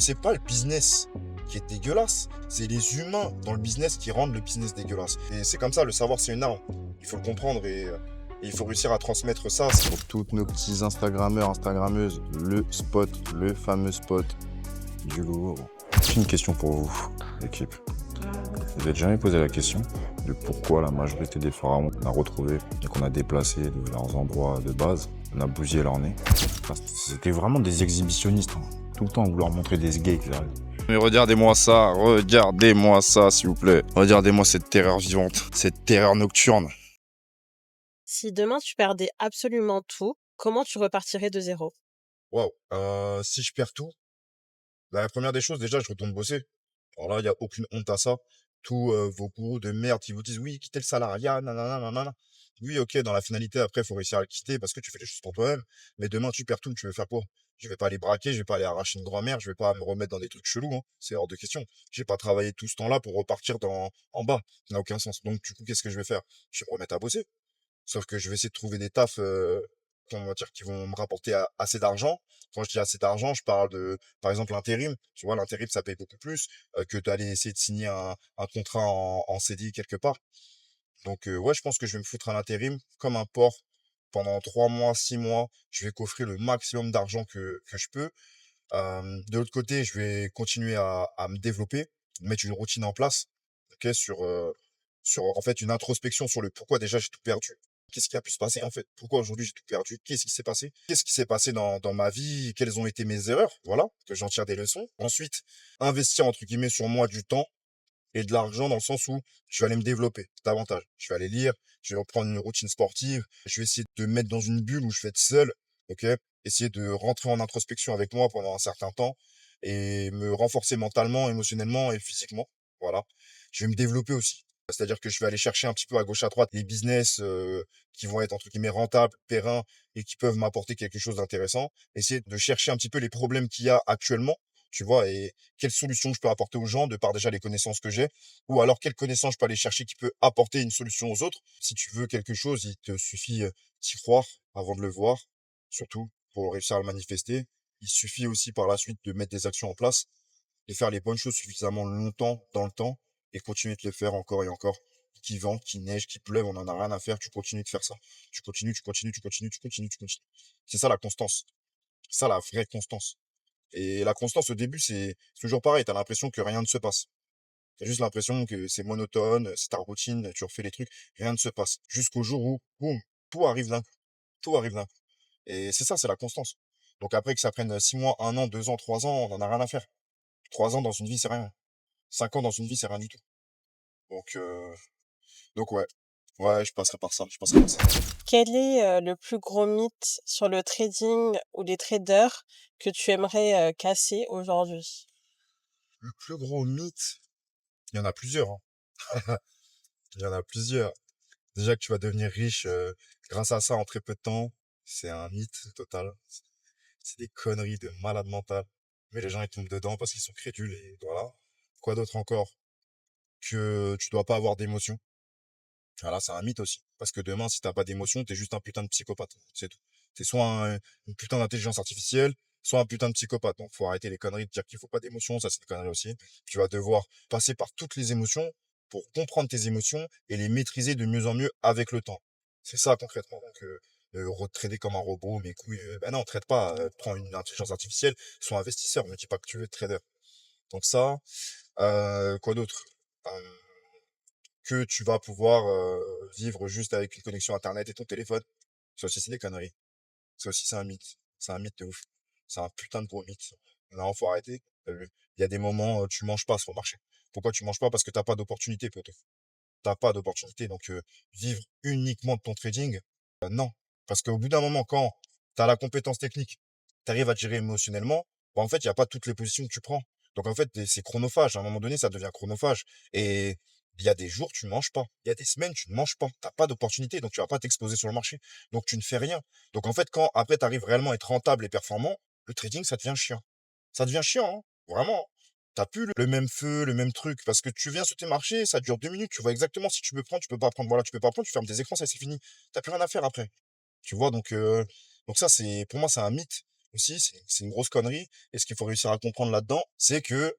C'est pas le business qui est dégueulasse, c'est les humains dans le business qui rendent le business dégueulasse. Et c'est comme ça, le savoir c'est une arme. Il faut le comprendre et il faut réussir à transmettre ça. Pour tous nos petits Instagrammeurs, Instagrammeuses, le spot, le fameux spot du lourd. J'ai une question pour vous, l'équipe. Vous n'avez jamais posé la question de pourquoi la majorité des pharaons qu'on a retrouvés et qu'on a déplacés de leurs endroits de base, on a bousillé leur nez. C'était vraiment des exhibitionnistes, hein. Tout le temps à vouloir montrer des gays. Mais regardez-moi ça, s'il vous plaît. Regardez-moi cette terreur vivante, cette terreur nocturne. Si demain tu perdais absolument tout, comment tu repartirais de zéro? Waouh, si je perds tout, la première des choses, déjà, je retourne bosser. Alors là, il n'y a aucune honte à ça. Tous vos gourous de merde qui vous disent oui, quittez le salariat, nanana, nanana. Oui, ok, dans la finalité, après, il faut réussir à le quitter parce que tu fais les choses pour toi-même. Mais demain, tu perds tout, tu veux faire quoi? Je vais pas aller braquer, je vais pas aller arracher une grand-mère, je vais pas me remettre dans des trucs chelous, hein. C'est hors de question. J'ai pas travaillé tout ce temps-là pour repartir en bas. Ça n'a aucun sens. Donc, du coup, qu'est-ce que je vais faire? Je vais me remettre à bosser. Sauf que je vais essayer de trouver des tafs, comment dire, qui vont me rapporter assez d'argent. Quand je dis assez d'argent, je parle de, par exemple, l'intérim. Tu vois, l'intérim, ça paye beaucoup plus que d'aller essayer de signer un contrat en CDI quelque part. Donc, ouais, je pense que je vais me foutre à l'intérim comme un porc pendant 3 mois, 6 mois. Je vais coffrer le maximum d'argent que je peux. De l'autre côté, je vais continuer à me développer, mettre une routine en place, ok, sur en fait une introspection sur le pourquoi déjà j'ai tout perdu. Qu'est-ce qui a pu se passer en fait? Pourquoi aujourd'hui j'ai tout perdu? Qu'est-ce qui s'est passé? Qu'est-ce qui s'est passé dans ma vie? Quelles ont été mes erreurs? Voilà, que j'en tire des leçons. Ensuite, investir entre guillemets sur moi du temps et de l'argent dans le sens où je vais aller me développer davantage. Je vais aller lire, je vais reprendre une routine sportive, je vais essayer de me mettre dans une bulle où je vais être seul, ok? Essayer de rentrer en introspection avec moi pendant un certain temps et me renforcer mentalement, émotionnellement et physiquement. Voilà. Je vais me développer aussi. C'est-à-dire que je vais aller chercher un petit peu à gauche à droite des business qui vont être entre guillemets rentables, pérennes et qui peuvent m'apporter quelque chose d'intéressant. Essayer de chercher un petit peu les problèmes qu'il y a actuellement, tu vois, et quelles solutions je peux apporter aux gens de par déjà les connaissances que j'ai, ou alors quelles connaissances je peux aller chercher qui peut apporter une solution aux autres. Si tu veux quelque chose, il te suffit d'y croire avant de le voir, surtout pour réussir à le manifester. Il suffit aussi par la suite de mettre des actions en place et faire les bonnes choses suffisamment longtemps dans le temps et continuer de le faire encore et encore. Qu'il vente, qu'il neige, qu'il pleuve, on en a rien à faire, tu continues de faire ça. Tu continues, tu continues, tu continues, tu continues, tu continues. C'est ça la constance. C'est ça la vraie constance. Et la constance au début, c'est toujours pareil, tu as l'impression que rien ne se passe. Tu as juste l'impression que c'est monotone, c'est ta routine, tu refais les trucs, rien ne se passe. Jusqu'au jour où, boum, tout arrive d'un coup. Tout arrive d'un coup. Et c'est ça, c'est la constance. Donc après que ça prenne 6 mois, 1 an, 2 ans, 3 ans, on en a rien à faire. 3 ans dans une vie, c'est rien. 5 ans dans une vie, c'est rien du tout. Donc, euh, donc ouais. Ouais, je passerai par ça, je passerai par ça. Quel est le plus gros mythe sur le trading ou les traders que tu aimerais casser aujourd'hui? Le plus gros mythe, il y en a plusieurs, hein. Il y en a plusieurs. Déjà que tu vas devenir riche grâce à ça en très peu de temps, c'est un mythe total. C'est des conneries de malade mental. Mais les gens, ils tombent dedans parce qu'ils sont crédules et voilà. Quoi d'autre encore? Que tu dois pas avoir d'émotion. Voilà, c'est un mythe aussi. Parce que demain, si t'as pas d'émotion, t'es juste un putain de psychopathe. C'est tout. T'es soit une putain d'intelligence artificielle, soit un putain de psychopathe. Donc, faut arrêter les conneries de dire qu'il faut pas d'émotion. Ça, c'est une connerie aussi. Tu vas devoir passer par toutes les émotions pour comprendre tes émotions et les maîtriser de mieux en mieux avec le temps. C'est ça, concrètement. Donc, trader comme un robot, mes couilles. Ben non, traite pas. Prends une intelligence artificielle, sois investisseur. Ne dis pas que tu veux être trader. Donc ça, quoi d'autre? Euh, que tu vas pouvoir vivre juste avec une connexion internet et ton téléphone. Ça aussi, c'est des conneries. Ça aussi, c'est un mythe. C'est un mythe de ouf. C'est un putain de gros mythe. Non, faut arrêter. Il y a des moments, tu manges pas sur le marché. Pourquoi tu manges pas? Parce que t'as pas d'opportunité, poteau. T'as pas d'opportunité. Donc, vivre uniquement de ton trading, non. Parce qu'au bout d'un moment, quand t'as la compétence technique, t'arrives à te gérer émotionnellement, bah, en fait, il y a pas toutes les positions que tu prends. Donc, en fait, c'est chronophage. À un moment donné, ça devient chronophage. Et il y a des jours, tu ne manges pas. Il y a des semaines, tu ne manges pas. T'as pas d'opportunité. Donc, tu vas pas t'exposer sur le marché. Donc, tu ne fais rien. Donc, en fait, quand après, tu arrives réellement à être rentable et performant, le trading, ça devient chiant. Ça devient chiant, hein. Vraiment. T'as plus le même feu, le même truc. Parce que tu viens sur tes marchés, ça dure 2 minutes. Tu vois exactement si tu peux prendre, tu peux pas prendre. Voilà, tu peux pas prendre, tu fermes tes écrans, ça c'est fini. T'as plus rien à faire après. Tu vois, donc ça, pour moi, c'est un mythe. aussi, c'est une grosse connerie. Et ce qu'il faut réussir à comprendre là-dedans, c'est que,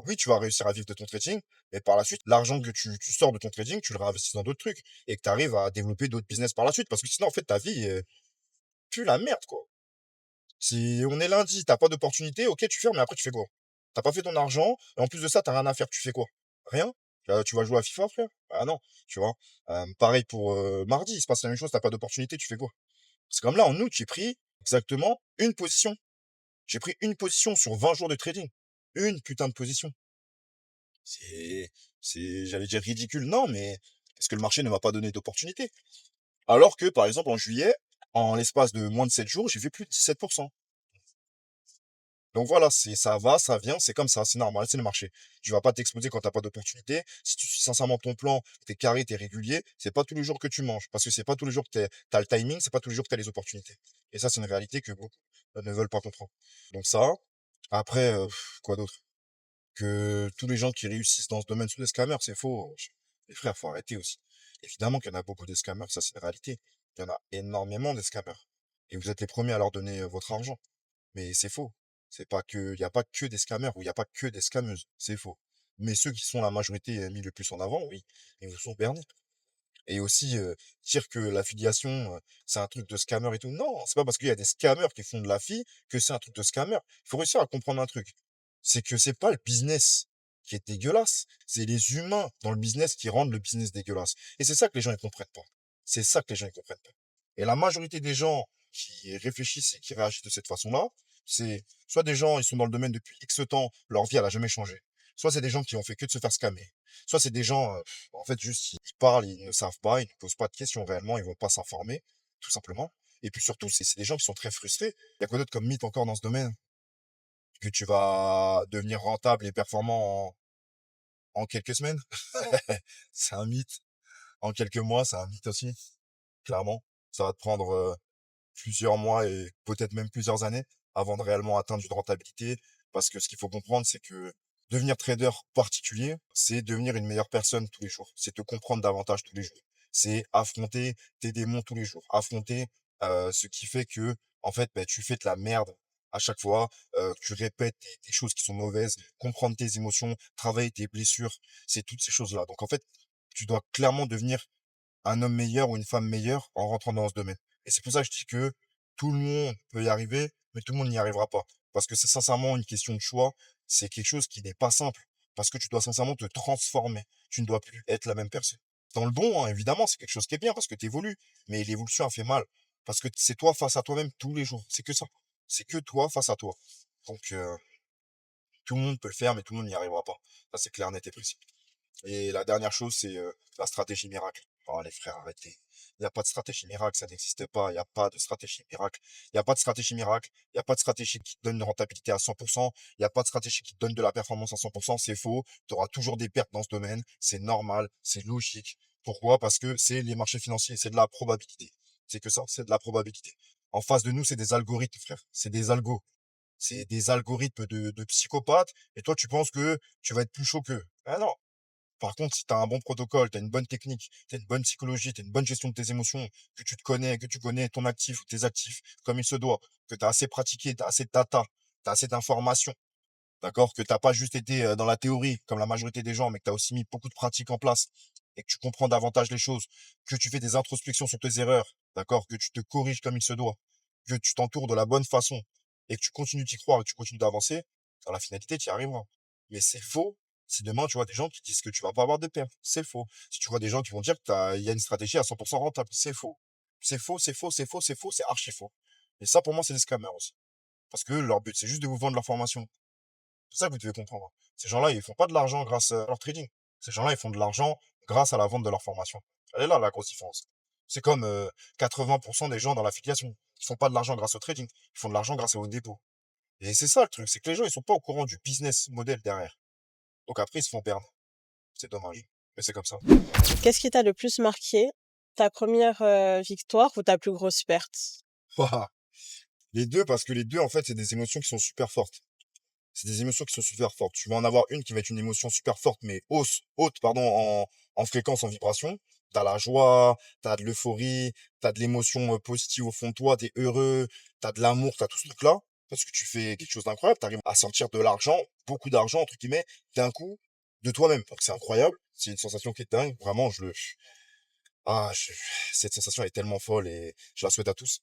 oui, tu vas réussir à vivre de ton trading, mais par la suite, l'argent que tu sors de ton trading, tu le réinvestis dans d'autres trucs et que tu arrives à développer d'autres business par la suite. Parce que sinon, en fait, ta vie, pue la merde, quoi. Si on est lundi, t'as pas d'opportunité, OK, tu fermes, mais après, tu fais quoi? T'as pas fait ton argent et en plus de ça, t'as rien à faire, tu fais quoi? Rien? Tu vas jouer à FIFA, frère? Bah non, tu vois? Pareil pour, mardi, il se passe la même chose, t'as pas d'opportunité, tu fais quoi? C'est comme là, en août, j'ai pris exactement une position. J'ai pris une position sur 20 jours de trading. Une putain de position. C'est j'allais dire ridicule, non, mais parce que le marché ne m'a pas donné d'opportunité. Alors que, par exemple, en juillet, en l'espace de moins de 7 jours, j'ai fait plus de 17%. Donc voilà, ça va, ça vient, c'est comme ça, c'est normal, c'est le marché. Tu vas pas t'exploser quand t'as pas d'opportunité. Si tu suis sincèrement ton plan, t'es carré, t'es régulier, c'est pas tous les jours que tu manges. Parce que c'est pas tous les jours que t'as le timing, c'est pas tous les jours que t'as les opportunités. Et ça, c'est une réalité que beaucoup ne veulent pas comprendre. Donc ça, après, quoi d'autre? Que tous les gens qui réussissent dans ce domaine sont des scammers, c'est faux. Les frères, faut arrêter aussi. Évidemment qu'il y en a beaucoup de scammers, ça c'est une réalité. Il y en a énormément de scammers. Et vous êtes les premiers à leur donner votre argent. Mais c'est faux. C'est pas que, il y a pas que des scammers ou il y a pas que des scammeuses. C'est faux. Mais ceux qui sont la majorité mis le plus en avant, oui, ils vous sont bernés. Et aussi, dire que l'affiliation, c'est un truc de scammer et tout. Non, c'est pas parce qu'il y a des scammers qui font de l'affli que c'est un truc de scammer. Il faut réussir à comprendre un truc. C'est que c'est pas le business qui est dégueulasse, c'est les humains dans le business qui rendent le business dégueulasse. Et c'est ça que les gens ils comprennent pas. C'est ça que les gens ils comprennent pas. Et la majorité des gens qui réfléchissent et qui réagissent de cette façon-là, c'est soit des gens, ils sont dans le domaine depuis X temps, leur vie elle a jamais changé. Soit c'est des gens qui ont fait que de se faire scammer. Soit c'est des gens, en fait, juste, ils parlent, ils ne savent pas, ils ne posent pas de questions réellement, ils vont pas s'informer, tout simplement. Et puis surtout, c'est des gens qui sont très frustrés. Il y a quoi d'autre comme mythe encore dans ce domaine? Que tu vas devenir rentable et performant en quelques semaines? C'est un mythe. En quelques mois, c'est un mythe aussi, clairement. Ça va te prendre plusieurs mois et peut-être même plusieurs années avant de réellement atteindre une rentabilité. Parce que ce qu'il faut comprendre, c'est que devenir trader particulier, c'est devenir une meilleure personne tous les jours. C'est te comprendre davantage tous les jours. C'est affronter tes démons tous les jours. Affronter ce qui fait que, en fait, ben, tu fais de la merde à chaque fois, tu répètes des choses qui sont mauvaises, comprendre tes émotions, travailler tes blessures, c'est toutes ces choses-là. Donc en fait, tu dois clairement devenir un homme meilleur ou une femme meilleure en rentrant dans ce domaine. Et c'est pour ça que je dis que tout le monde peut y arriver, mais tout le monde n'y arrivera pas. Parce que c'est sincèrement une question de choix. C'est quelque chose qui n'est pas simple. Parce que tu dois sincèrement te transformer. Tu ne dois plus être la même personne. Dans le bon, hein, évidemment, c'est quelque chose qui est bien parce que tu évolues. Mais l'évolution a fait mal. Parce que c'est toi face à toi-même tous les jours. C'est que ça. C'est que toi face à toi. Donc, tout le monde peut le faire, mais tout le monde n'y arrivera pas. Ça, c'est clair, net et précis. Et la dernière chose, c'est la stratégie miracle. Oh les frères, arrêtez. Il n'y a pas de stratégie miracle, ça n'existe pas. Il n'y a pas de stratégie miracle. Il n'y a pas de stratégie miracle. Il n'y a pas de stratégie qui te donne une rentabilité à 100%. Il n'y a pas de stratégie qui te donne de la performance à 100%. C'est faux. Tu auras toujours des pertes dans ce domaine. C'est normal. C'est logique. Pourquoi? Parce que c'est les marchés financiers. C'est de la probabilité. C'est que ça, c'est de la probabilité. En face de nous, c'est des algorithmes, frère. C'est des algos. C'est des algorithmes de psychopathes. Et toi, tu penses que tu vas être plus chaud qu'eux. Ah non. Par contre, si tu as un bon protocole, tu as une bonne technique, tu as une bonne psychologie, tu as une bonne gestion de tes émotions, que tu connais ton actif ou tes actifs comme il se doit, que tu as assez pratiqué, tu as assez de data, tu as assez d'informations, d'accord? Que tu pas juste été dans la théorie comme la majorité des gens, mais que tu as aussi mis beaucoup de pratiques en place et que tu comprends davantage les choses, que tu fais des introspections sur tes erreurs, d'accord? Que tu te corriges comme il se doit, que tu t'entoures de la bonne façon et que tu continues d'y croire et que tu continues d'avancer, dans la finalité, tu y arriveras. Mais c'est faux si demain tu vois des gens qui disent que tu vas pas avoir de pertes. C'est faux. Si tu vois des gens qui vont dire il y a une stratégie à 100% rentable, c'est faux. C'est faux, c'est faux, c'est faux, c'est faux, c'est archi faux. Et ça, pour moi, c'est des scammers aussi. Parce que leur but, c'est juste de vous vendre leur formation. C'est ça que vous devez comprendre. Ces gens-là, ils font pas de l'argent grâce à leur trading. Ces gens-là, ils font de l'argent grâce à la vente de leur formation. Elle est là, la grosse différence. C'est comme 80% des gens dans l'affiliation. Ils font pas de l'argent grâce au trading. Ils font de l'argent grâce au dépôt. Et c'est ça le truc, c'est que les gens, ils sont pas au courant du business model derrière. Donc après, ils se font perdre. C'est dommage. Mais c'est comme ça. Qu'est-ce qui t'a le plus marqué? Ta première victoire ou ta plus grosse perte? Ouah. Les deux, parce que les deux, en fait, c'est des émotions qui sont super fortes. C'est des émotions qui sont super fortes. Tu vas en avoir une qui va être une émotion super forte, mais haute, pardon, en fréquence, en vibration. T'as la joie, t'as de l'euphorie, t'as de l'émotion positive au fond de toi, t'es heureux, t'as de l'amour, t'as tout ce truc-là. Parce que tu fais quelque chose d'incroyable, t'arrives à sortir de l'argent, beaucoup d'argent, entre guillemets, d'un coup, de toi-même. Donc c'est incroyable, c'est une sensation qui est dingue. Vraiment, ah, cette sensation est tellement folle et je la souhaite à tous.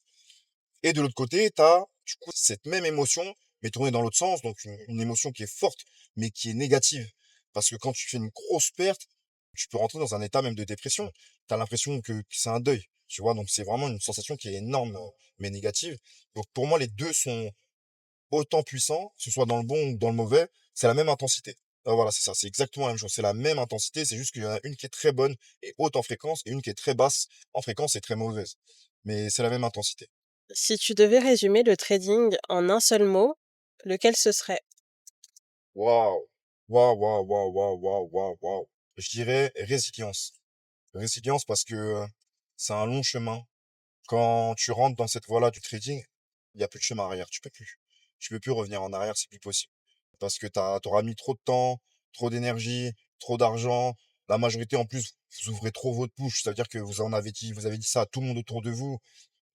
Et de l'autre côté, t'as, du coup, cette même émotion, mais tournée dans l'autre sens, donc une émotion qui est forte, mais qui est négative. Parce que quand tu fais une grosse perte, tu peux rentrer dans un état même de dépression. T'as l'impression que c'est un deuil, tu vois. Donc c'est vraiment une sensation qui est énorme, mais négative. Donc pour moi, les deux sont autant puissants, que ce soit dans le bon ou dans le mauvais, c'est la même intensité. Voilà, c'est ça, c'est exactement la même chose. C'est la même intensité, c'est juste qu'il y en a une qui est très bonne et haute en fréquence, et une qui est très basse en fréquence et très mauvaise. Mais c'est la même intensité. Si tu devais résumer le trading en un seul mot, lequel ce serait? Waouh! Waouh, waouh, waouh, waouh, waouh, waouh, waouh. Je dirais résilience. Résilience parce que c'est un long chemin. Quand tu rentres dans cette voie-là du trading, il n'y a plus de chemin arrière. Tu peux plus. Tu peux plus revenir en arrière, c'est plus possible. Parce que t'auras mis trop de temps, trop d'énergie, trop d'argent. La majorité, en plus, vous ouvrez trop votre bouche. C'est-à-dire que vous avez dit ça à tout le monde autour de vous.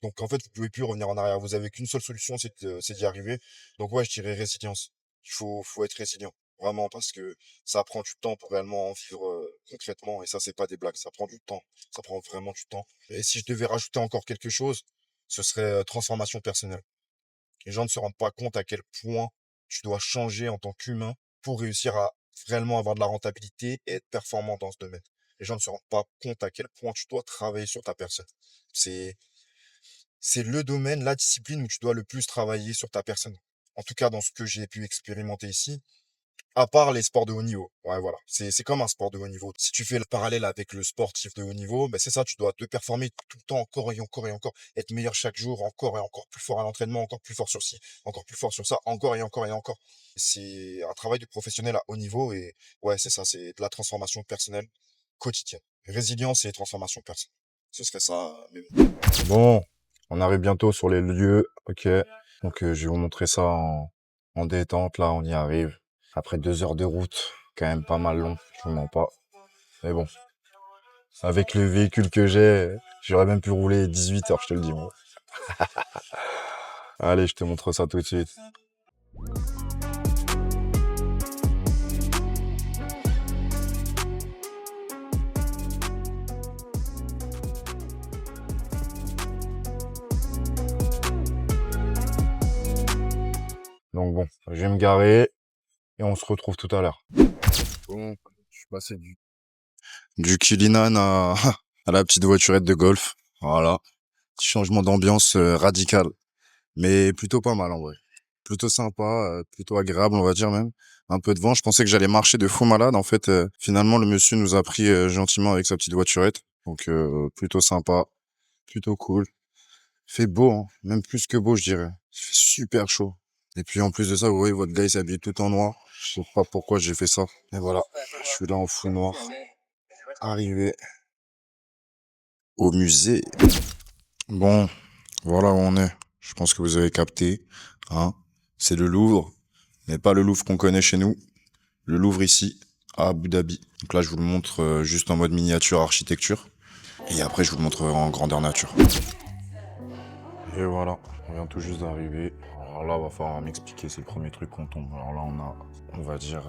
Donc, en fait, vous pouvez plus revenir en arrière. Vous avez qu'une seule solution, c'est d'y arriver. Donc, ouais, je dirais résilience. Faut être résilient. Vraiment, parce que ça prend du temps pour réellement en vivre concrètement. Et ça, c'est pas des blagues. Ça prend du temps. Ça prend vraiment du temps. Et si je devais rajouter encore quelque chose, ce serait transformation personnelle. Les gens ne se rendent pas compte à quel point tu dois changer en tant qu'humain pour réussir à réellement avoir de la rentabilité et être performant dans ce domaine. Les gens ne se rendent pas compte à quel point tu dois travailler sur ta personne. C'est, c'est le domaine, la discipline où tu dois le plus travailler sur ta personne. En tout cas, dans ce que j'ai pu expérimenter ici, à part les sports de haut niveau. Ouais, voilà. C'est comme un sport de haut niveau. Si tu fais le parallèle avec le sportif de haut niveau, ben c'est ça, tu dois te performer tout le temps, encore et encore et encore, être meilleur chaque jour, encore et encore plus fort à l'entraînement, encore plus fort sur ci, encore plus fort sur ça, encore et encore et encore. C'est un travail de professionnel à haut niveau et ouais, c'est ça, c'est de la transformation personnelle quotidienne. Résilience et transformation personnelle. Ce serait ça, mais bon. Bon, on arrive bientôt sur les lieux, ok. Donc je vais vous montrer ça en détente, là, on y arrive. Après 2 heures de route, quand même pas mal long, je vous mens pas. Mais bon, avec le véhicule que j'ai, j'aurais même pu rouler 18 heures, je te le dis, moi. Allez, je te montre ça tout de suite. Donc bon, je vais me garer et on se retrouve tout à l'heure. Bon, je suis passé du Cullinan à la petite voiturette de golf. Voilà. Petit changement d'ambiance radical. Mais plutôt pas mal en vrai. Plutôt sympa, plutôt agréable on va dire même. Un peu de vent, je pensais que j'allais marcher de fou malade. En fait, finalement le monsieur nous a pris gentiment avec sa petite voiturette. Donc plutôt sympa, plutôt cool. Fait beau, hein. Même plus que beau je dirais. Il fait super chaud. Et puis en plus de ça, vous voyez votre gars il s'habille tout en noir. Je sais pas pourquoi j'ai fait ça. Et voilà, je suis là en fou noir. Arrivé au musée. Bon, voilà où on est. Je pense que vous avez capté. Hein. C'est le Louvre, mais pas le Louvre qu'on connaît chez nous. Le Louvre ici, à Abu Dhabi. Donc là, je vous le montre juste en mode miniature architecture. Et après, je vous le montrerai en grandeur nature. Et voilà, on vient tout juste d'arriver. Alors là, va falloir m'expliquer, c'est le premier truc qu'on tombe. Alors là, on va dire,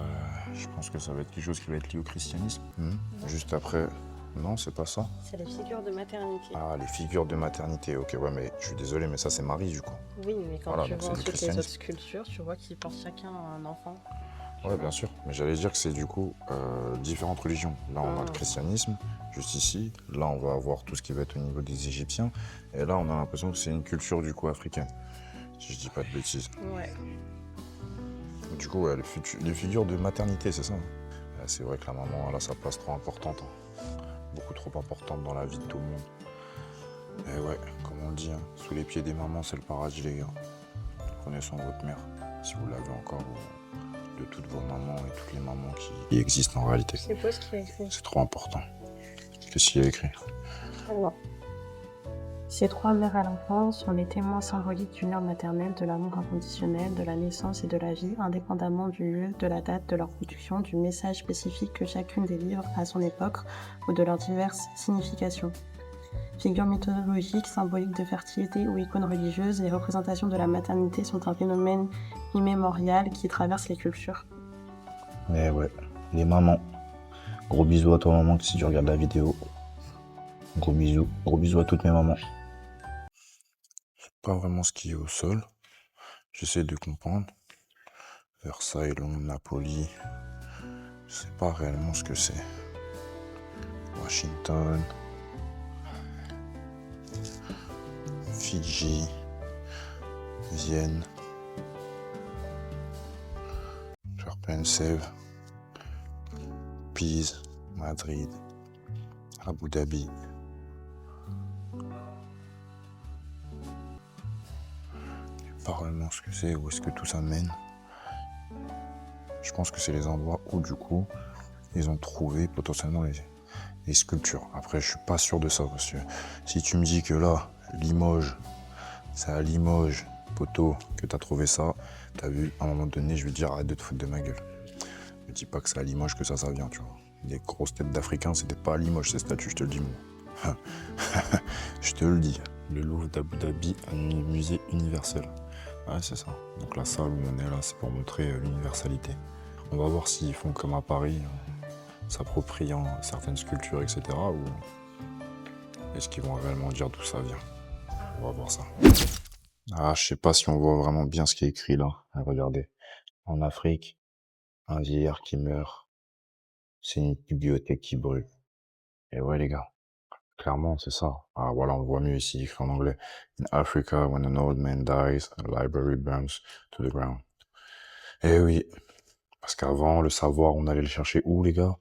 je pense que ça va être quelque chose qui va être lié au christianisme. Juste après, non, c'est pas ça. C'est les figures de maternité. Ah, les figures de maternité, ok, ouais, mais je suis désolé, mais ça, c'est Marie, du coup. Oui, mais quand Voilà, tu donc vois c'est du ensuite les christianisme. autres sculptures, tu vois qu'ils portent chacun un enfant. Ouais, bien sûr. Mais j'allais dire que c'est du coup différentes religions. Là, on a le christianisme, juste ici. Là, on va avoir tout ce qui va être au niveau des Égyptiens. Et là, on a l'impression que c'est une culture du coup africaine. Si je dis pas de bêtises. Ouais. Du coup, ouais, les figures de maternité, c'est ça. C'est vrai que la maman, elle a sa place trop importante. Hein. Beaucoup trop importante dans la vie de tout le monde. Et ouais, comme on le dit, hein, sous les pieds des mamans, c'est le paradis, les gars. Prenez soin de votre mère, si vous l'avez encore. De toutes vos mamans et toutes les mamans qui existent en réalité. C'est beau ce qu'il a écrit. C'est trop important. Qu'est-ce qu'il y a écrit? Alors. Ces trois mères à l'enfant sont les témoins symboliques du lien maternel, de l'amour inconditionnel, de la naissance et de la vie, indépendamment du lieu, de la date de leur production, du message spécifique que chacune délivre à son époque ou de leurs diverses significations. Figures mythologiques, symboliques de fertilité ou icônes religieuses, les représentations de la maternité sont un phénomène immémorial qui traverse les cultures. Mais ouais, les mamans. Gros bisous à toi maman si tu regardes la vidéo. Gros bisous à toutes mes mamans. Pas vraiment skié au sol. J'essaie de comprendre. Versailles, Londres, Napoli. Je sais pas réellement ce que c'est. Washington. Fidji. Vienne. Sèvres. Pise. Madrid. Abu Dhabi. Pas réellement ce que c'est, où est-ce que tout ça mène. Je pense que c'est les endroits où du coup ils ont trouvé potentiellement les sculptures. Après je suis pas sûr de ça parce que si tu me dis que là, Limoges, c'est à Limoges, poteau, que t'as trouvé ça, t'as vu, à un moment donné je vais te dire arrête de te foutre de ma gueule. Me dis pas que c'est à Limoges que ça vient, tu vois. Les grosses têtes d'Africains, c'était pas à Limoges ces statues, je te le dis moi. Je te le dis. Le Louvre d'Abu Dhabi, un musée universel. Ouais, c'est ça. Donc la salle où on est là, c'est pour montrer l'universalité. On va voir s'ils font comme à Paris, s'appropriant certaines sculptures, etc. Ou est-ce qu'ils vont réellement dire d'où ça vient. On va voir ça. Ah, je sais pas si on voit vraiment bien ce qui est écrit là. Ah, regardez. En Afrique, un vieillard qui meurt, c'est une bibliothèque qui brûle. Et ouais les gars. Clairement, c'est ça. Ah, voilà, on voit mieux ici, écrit en anglais. In Africa, when an old man dies, a library burns to the ground. Eh oui, parce qu'avant, le savoir, on allait le chercher où, les gars?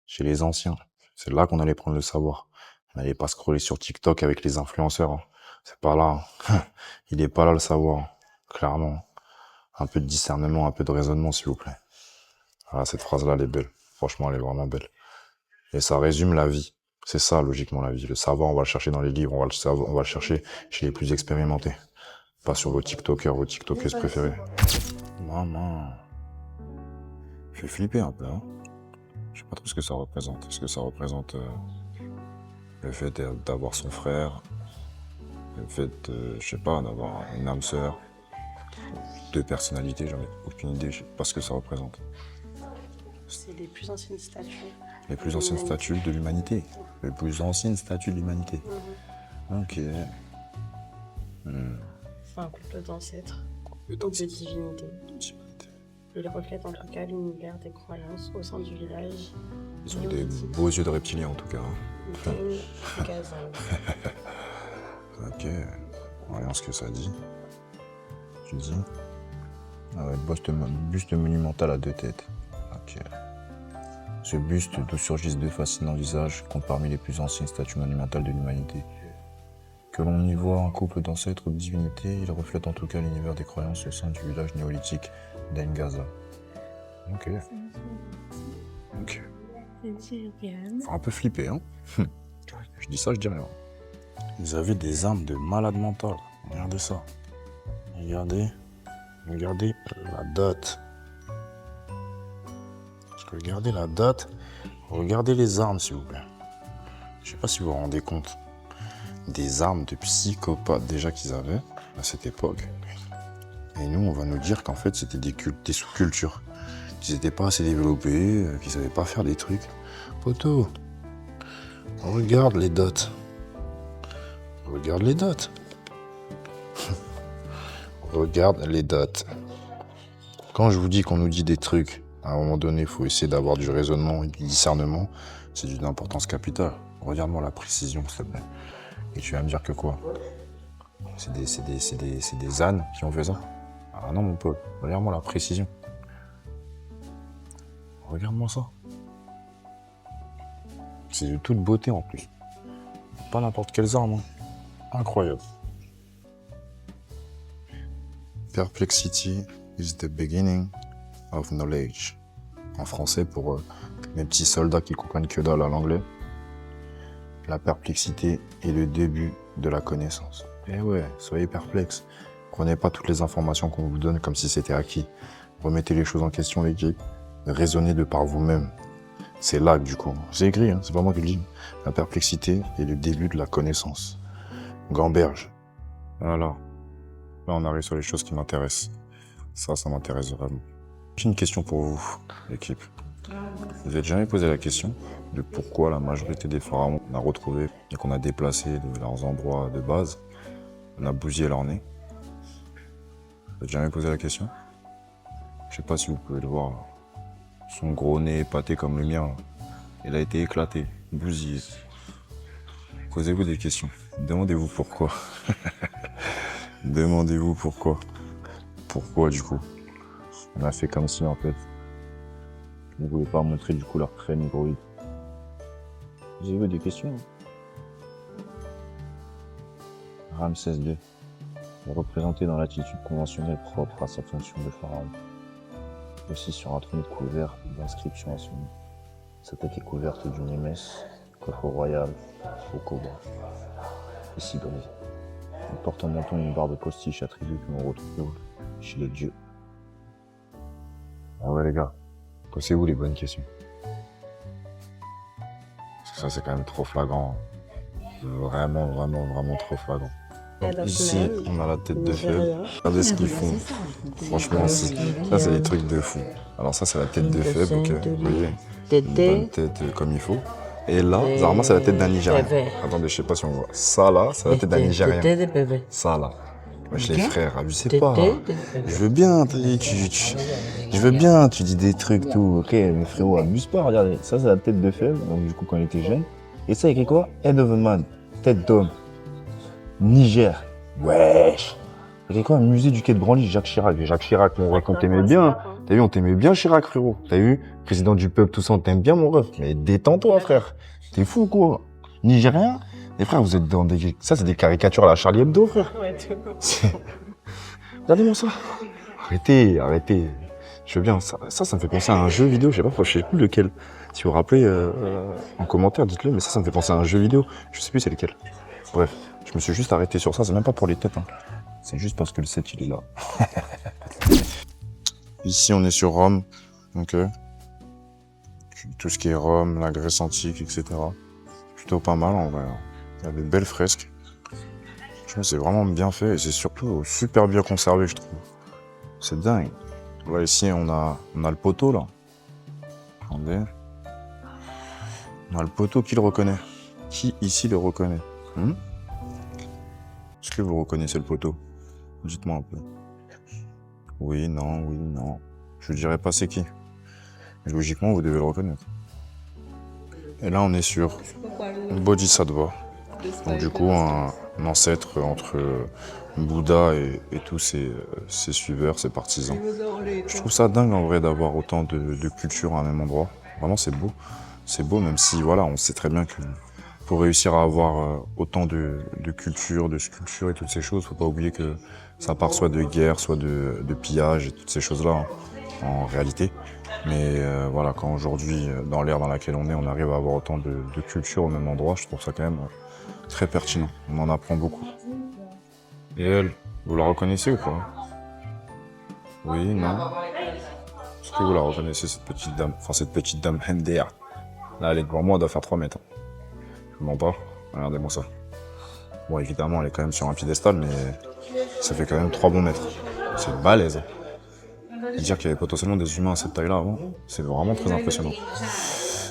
Chez les anciens. C'est là qu'on allait prendre le savoir. On n'allait pas scroller sur TikTok avec les influenceurs. Hein. C'est pas là. Hein. Il est pas là, le savoir. Clairement. Un peu de discernement, un peu de raisonnement, s'il vous plaît. Ah, cette phrase-là, elle est belle. Franchement, elle est vraiment belle. Et ça résume la vie. C'est ça, logiquement, la vie. Le savoir, on va le chercher dans les livres, on va le chercher chez les plus expérimentés. Pas sur vos TikTokers, vos TikTokeuses préférées. Maman. Je suis flippé un peu, hein. Je sais pas trop ce que ça représente. Est-ce que ça représente le fait d'avoir son frère, le fait, je sais pas, d'avoir une âme sœur, deux personnalités, j'en ai aucune idée, je sais pas ce que ça représente. C'est les plus anciennes statues. Les plus anciennes statues de l'humanité. Les plus anciennes statues de l'humanité. Ok. C'est un couple d'ancêtres ou de divinités. Il reflète en tout cas l'univers des croyances au sein du village. Ils ont des beaux yeux de reptiliens en tout cas. Ok. Voyons ce que ça dit. Tu dis buste monumental à deux têtes. Ok. Ce buste d'où surgissent deux fascinants visages compte parmi les plus anciennes statues monumentales de l'humanité. Que l'on y voit un couple d'ancêtres ou de divinités, il reflète en tout cas l'univers des croyances au sein du village néolithique d'Engaza. Ok. Ok. Faut un peu flipper, hein. Je dis ça, je dis rien. Vous avez des armes de malade mental. Regardez ça. Regardez la date. Regardez la date. Regardez les armes, s'il vous plaît. Je sais pas si vous vous rendez compte des armes de psychopathes déjà qu'ils avaient à cette époque. Et nous, on va nous dire qu'en fait, c'était des sous-cultures. Qu'ils n'étaient pas assez développés, qu'ils savaient pas faire des trucs. Poto, regarde les dates. Regarde les dates. Regarde les dates. Quand je vous dis qu'on nous dit des trucs, à un moment donné, il faut essayer d'avoir du raisonnement et du discernement. C'est d'une importance capitale. Regarde-moi la précision, s'il te plaît. Et tu vas me dire que quoi? C'est des ânes qui ont fait ça? Ah non, mon Paul. Regarde-moi la précision. Regarde-moi ça. C'est de toute beauté en plus. Pas n'importe quelles armes. Hein. Incroyable. Perplexity is the beginning of knowledge. En français, pour mes petits soldats qui comprennent que dalle à l'anglais, la perplexité est le début de la connaissance. Eh ouais, soyez perplexes. Prenez pas toutes les informations qu'on vous donne comme si c'était acquis. Remettez les choses en question, l'équipe. Raisonnez de par vous-même. C'est là que du coup, c'est écrit, hein, c'est pas moi qui le dis. La perplexité est le début de la connaissance. Gamberge. Alors, là on arrive sur les choses qui m'intéressent. Ça m'intéresse vraiment. J'ai une question pour vous, l'équipe. Vous n'avez jamais posé la question de pourquoi la majorité des pharaons qu'on a retrouvés et qu'on a déplacés de leurs endroits de base, on a bousillé leur nez? Vous n'avez jamais posé la question? Je sais pas si vous pouvez le voir. Son gros nez épaté comme le mien, il a été éclaté, bousillé. Posez-vous des questions. Demandez-vous pourquoi. Demandez-vous pourquoi. Pourquoi du coup? On a fait comme si en fait, on ne voulait pas montrer du coup leur crème hygroïde. Posez-vous des questions. Ramsès II est représenté dans l'attitude conventionnelle propre à sa fonction de pharaon. Aussi sur un trône couvert d'inscriptions à son nom. Sa tête est couverte d'une émesse, coffre royal, au cobra, et cidré. Il porte en menton une barre de postiche attribuée que l'on retrouve chez les dieux. Ah ouais les gars, posez-vous les bonnes questions. Parce que ça c'est quand même trop flagrant. Vraiment trop flagrant. Donc, ici, on a la tête de fève. Regardez ce qu'ils font. Franchement, ça c'est des trucs de fou. Alors ça c'est la tête de fève, ok. Vous voyez, une bonne tête comme il faut. Et là, normalement c'est la tête d'un Nigérien. Attendez, je sais pas si on voit. Ça là, c'est la tête d'un Nigérien. Ça là. Wesh les frères, abusez pas. Je veux bien, je veux bien, tu dis des trucs, tout. Ok, mais frérot, abuse pas, regardez. Ça c'est la tête de fève, donc du coup quand il était jeune. Et ça, il écrit quoi? Head of a man, tête d'homme. Niger. Wesh. C'est quoi, musée du quai de Branly, Jacques Chirac. Jacques Chirac, mon ref, on t'aimait bien. T'as vu, on t'aimait bien Chirac, frérot. T'as vu, président du peuple, tout ça, on t'aime bien, mon ref. Mais détends-toi, frère. T'es fou, quoi. Nigérien? Les frères, vous êtes dans des... Ça, c'est des caricatures à la Charlie Hebdo, frère. Ouais, regardez-moi ça. Arrêtez. Je veux bien. Ça me fait penser à un jeu vidéo. Je sais plus lequel. Si vous vous rappelez, en commentaire, dites-le. Mais ça me fait penser à un jeu vidéo. Je sais plus c'est lequel. Bref, je me suis juste arrêté sur ça. C'est même pas pour les têtes. Hein. C'est juste parce que le set, il est là. Ici, on est sur Rome. Donc, tout ce qui est Rome, la Grèce antique, etc. Plutôt pas mal, en vrai. Il y a des belles fresques. Je trouve que c'est vraiment bien fait. Et c'est surtout super bien conservé, je trouve. C'est dingue. Là, ici, on a le poteau, là. Attendez. On a le poteau, qui le reconnaît? Qui ici le reconnaît? Est-ce que vous reconnaissez le poteau? Dites-moi un peu. Oui, non. Je ne dirais pas c'est qui. Mais logiquement, vous devez le reconnaître. Et là, on est sur Bodhisattva. Donc du coup, un ancêtre entre Bouddha et tous ses suiveurs, ses partisans. Je trouve ça dingue en vrai d'avoir autant de cultures à un même endroit. Vraiment, c'est beau. C'est beau, même si voilà, on sait très bien que pour réussir à avoir autant de cultures, de sculptures et toutes ces choses, faut pas oublier que ça part soit de guerre, soit de pillage et toutes ces choses-là en réalité. Mais voilà, quand aujourd'hui, dans l'ère dans laquelle on arrive à avoir autant de cultures au même endroit, je trouve ça quand même très pertinent. On en apprend beaucoup. Et elle, vous la reconnaissez ou pas? Oui, non? Est-ce que vous la reconnaissez, cette petite dame? Enfin, cette petite dame Hendeya. Là, elle est devant moi, elle doit faire 3 mètres. Je mens pas. Regardez-moi ça. Bon, évidemment, elle est quand même sur un piédestal, mais ça fait quand même 3 bons mètres. C'est balèze. Et dire qu'il y avait potentiellement des humains à cette taille-là avant, c'est vraiment très impressionnant.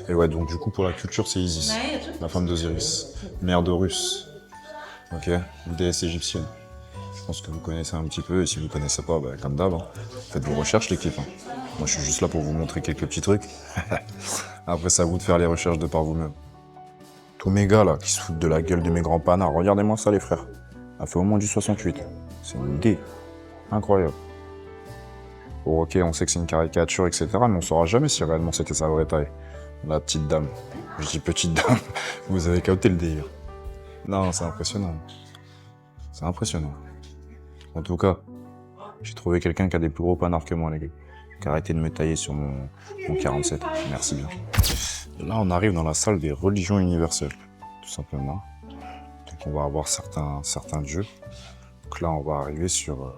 Et ouais, donc du coup, pour la culture, c'est Isis, la femme d'Osiris, mère d'Horus. Ok, une déesse égyptienne. Je pense que vous connaissez un petit peu, et si vous ne connaissez pas, bah, comme d'hab, faites vos recherches, l'équipe. Moi, je suis juste là pour vous montrer quelques petits trucs. Après, c'est à vous de faire les recherches de par vous-même. Tous mes gars, là, qui se foutent de la gueule de mes grands panards, regardez-moi ça, les frères. Ça fait au moins du 68. C'est une idée. Incroyable. Bon, ok, on sait que c'est une caricature, etc., mais on saura jamais si réellement c'était sa vraie taille. La petite dame. Je dis petite dame, vous avez capté le délire. Non, c'est impressionnant. C'est impressionnant. En tout cas, j'ai trouvé quelqu'un qui a des plus gros panards que moi, les gars. Qui a arrêté de me tailler sur mon 47. Merci bien. Là, on arrive dans la salle des religions universelles, tout simplement. Donc on va avoir certains dieux. Donc là, on va arriver sur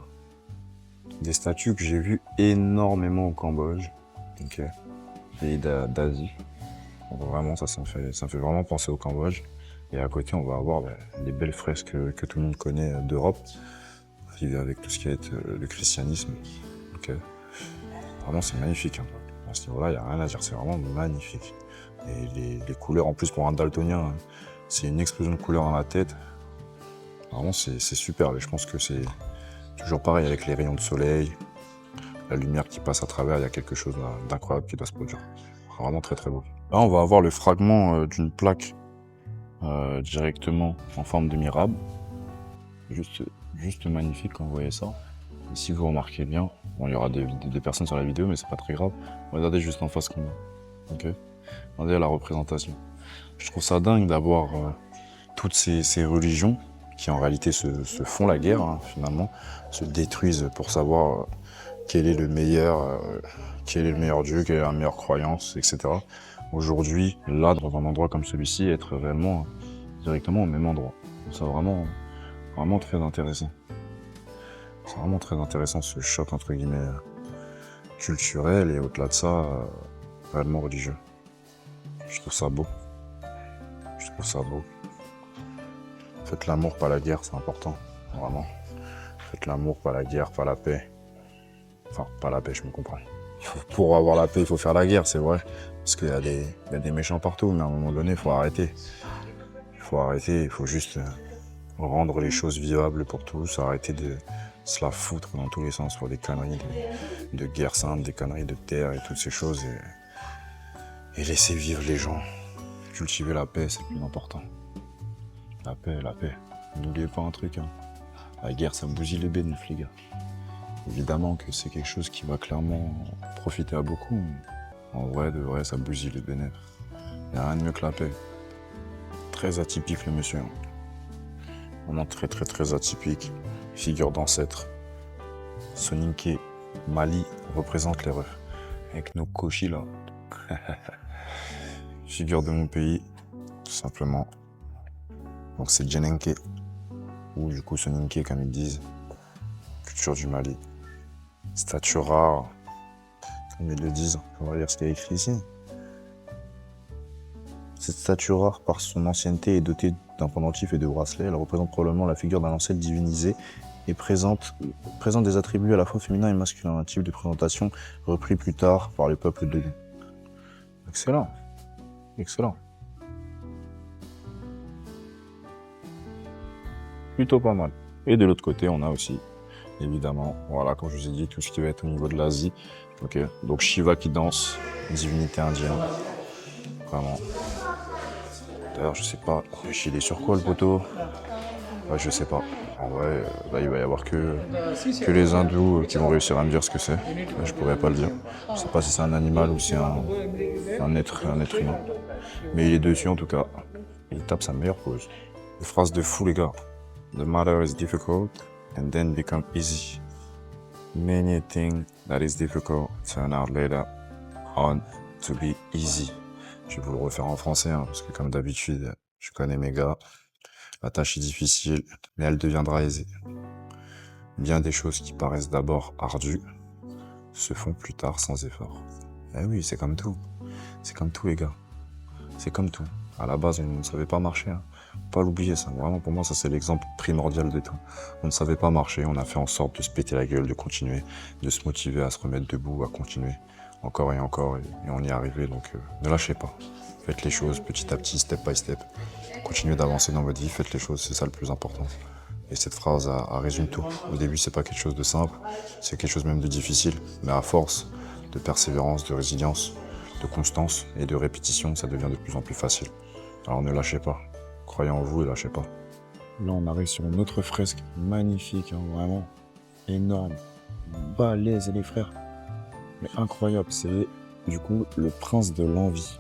des statues que j'ai vues énormément au Cambodge, ok, pays d'Asie. Donc vraiment, ça me fait vraiment penser au Cambodge. Et à côté, on va avoir les belles fresques que tout le monde connaît d'Europe, avec tout ce qui va être le christianisme. Ok. Vraiment, c'est magnifique. Hein. À ce niveau-là, il n'y a rien à dire, c'est vraiment magnifique. Et les couleurs, en plus, pour un daltonien, hein, c'est une explosion de couleurs dans la tête. Vraiment, c'est super. Et je pense que c'est toujours pareil avec les rayons de soleil, la lumière qui passe à travers, il y a quelque chose d'incroyable qui doit se produire. Vraiment très très beau. Là, on va avoir le fragment d'une plaque directement en forme de mirabe. Juste magnifique quand vous voyez ça. Et si vous remarquez bien, bon, il y aura des personnes sur la vidéo, mais c'est pas très grave. Regardez juste en face qu'on a. Ok. Regardez la représentation. Je trouve ça dingue d'avoir toutes ces religions qui en réalité se font la guerre, hein, finalement, se détruisent pour savoir quel est le meilleur Dieu, quelle est la meilleure croyance, etc. Aujourd'hui, là, dans un endroit comme celui-ci, être réellement directement au même endroit. C'est vraiment très intéressant. C'est vraiment très intéressant ce choc entre guillemets culturel et au-delà de ça, réellement religieux. Je trouve ça beau. Je trouve ça beau. Faites l'amour, pas la guerre, c'est important, vraiment. Faites l'amour, pas la guerre, pas la paix. Enfin, pas la paix, je me comprends. Pour avoir la paix, il faut faire la guerre, c'est vrai. Parce qu'il y a des méchants partout, mais à un moment donné, il faut arrêter. Il faut juste rendre les choses vivables pour tous, arrêter de se la foutre dans tous les sens pour des conneries de guerre sainte, des conneries de terre et toutes ces choses. Et laisser vivre les gens. Cultiver la paix, c'est le plus important. La paix. N'oubliez pas un truc, hein. La guerre, ça bousille le bénéfice, les gars. Évidemment que c'est quelque chose qui va clairement profiter à beaucoup. En vrai, de vrai, ça bousille le bénéfice. Il n'y a rien de mieux que la paix. Très atypique, le monsieur. Vraiment très atypique. Figure d'ancêtre. Soninké, Mali représente les refs. Avec nos cochis là. Figure de mon pays, tout simplement. Donc c'est Djenenké, ou du coup Soninké comme ils disent. Culture du Mali. Statue rare, comme ils le disent. On va lire ce qu'il y a écrit ici. Cette statue rare, par son ancienneté, est dotée d'un pendentif et de bracelets. Elle représente probablement la figure d'un ancêtre divinisé et présente des attributs à la fois féminins et masculins, un type de présentation repris plus tard par les peuples de l'U. Excellent. Plutôt pas mal. Et de l'autre côté, on a aussi, évidemment, voilà, comme je vous ai dit, tout ce qui va être au niveau de l'Asie. Ok. Donc Shiva qui danse, divinité indienne. Vraiment. D'ailleurs, je sais pas, il est sur quoi le poteau? Ouais, je sais pas. En vrai, là, il va y avoir que les hindous qui vont réussir à me dire ce que c'est. Là, je pourrais pas le dire. Je sais pas si c'est un animal ou si c'est un être humain. Mais il est dessus en tout cas. Il tape sa meilleure pose. Une phrase de fou, les gars. The matter is difficult and then become easy. Many things that is difficult turn out later on to be easy. Je vais vous le refaire en français, hein, parce que comme d'habitude, je connais mes gars. La tâche est difficile, mais elle deviendra aisée. Bien des choses qui paraissent d'abord ardues se font plus tard sans effort. Eh oui, c'est comme tout. C'est comme tout, les gars. C'est comme tout. À la base, on ne savait pas marcher. Hein. Faut pas l'oublier, ça. Vraiment, pour moi, ça, c'est l'exemple primordial de tout. On ne savait pas marcher, on a fait en sorte de se péter la gueule, de continuer, de se motiver à se remettre debout, à continuer. Encore et encore, et on y est arrivé, donc ne lâchez pas. Faites les choses petit à petit, step by step. Continuez d'avancer dans votre vie, faites les choses, c'est ça le plus important. Et cette phrase résume tout. Au début, c'est pas quelque chose de simple, c'est quelque chose même de difficile, mais à force de persévérance, de résilience, de constance et de répétition, ça devient de plus en plus facile. Alors ne lâchez pas, croyez en vous et lâchez pas. Là, on arrive sur une autre fresque magnifique, hein, vraiment énorme, balèze les frères. Mais incroyable, c'est du coup le prince de l'envie.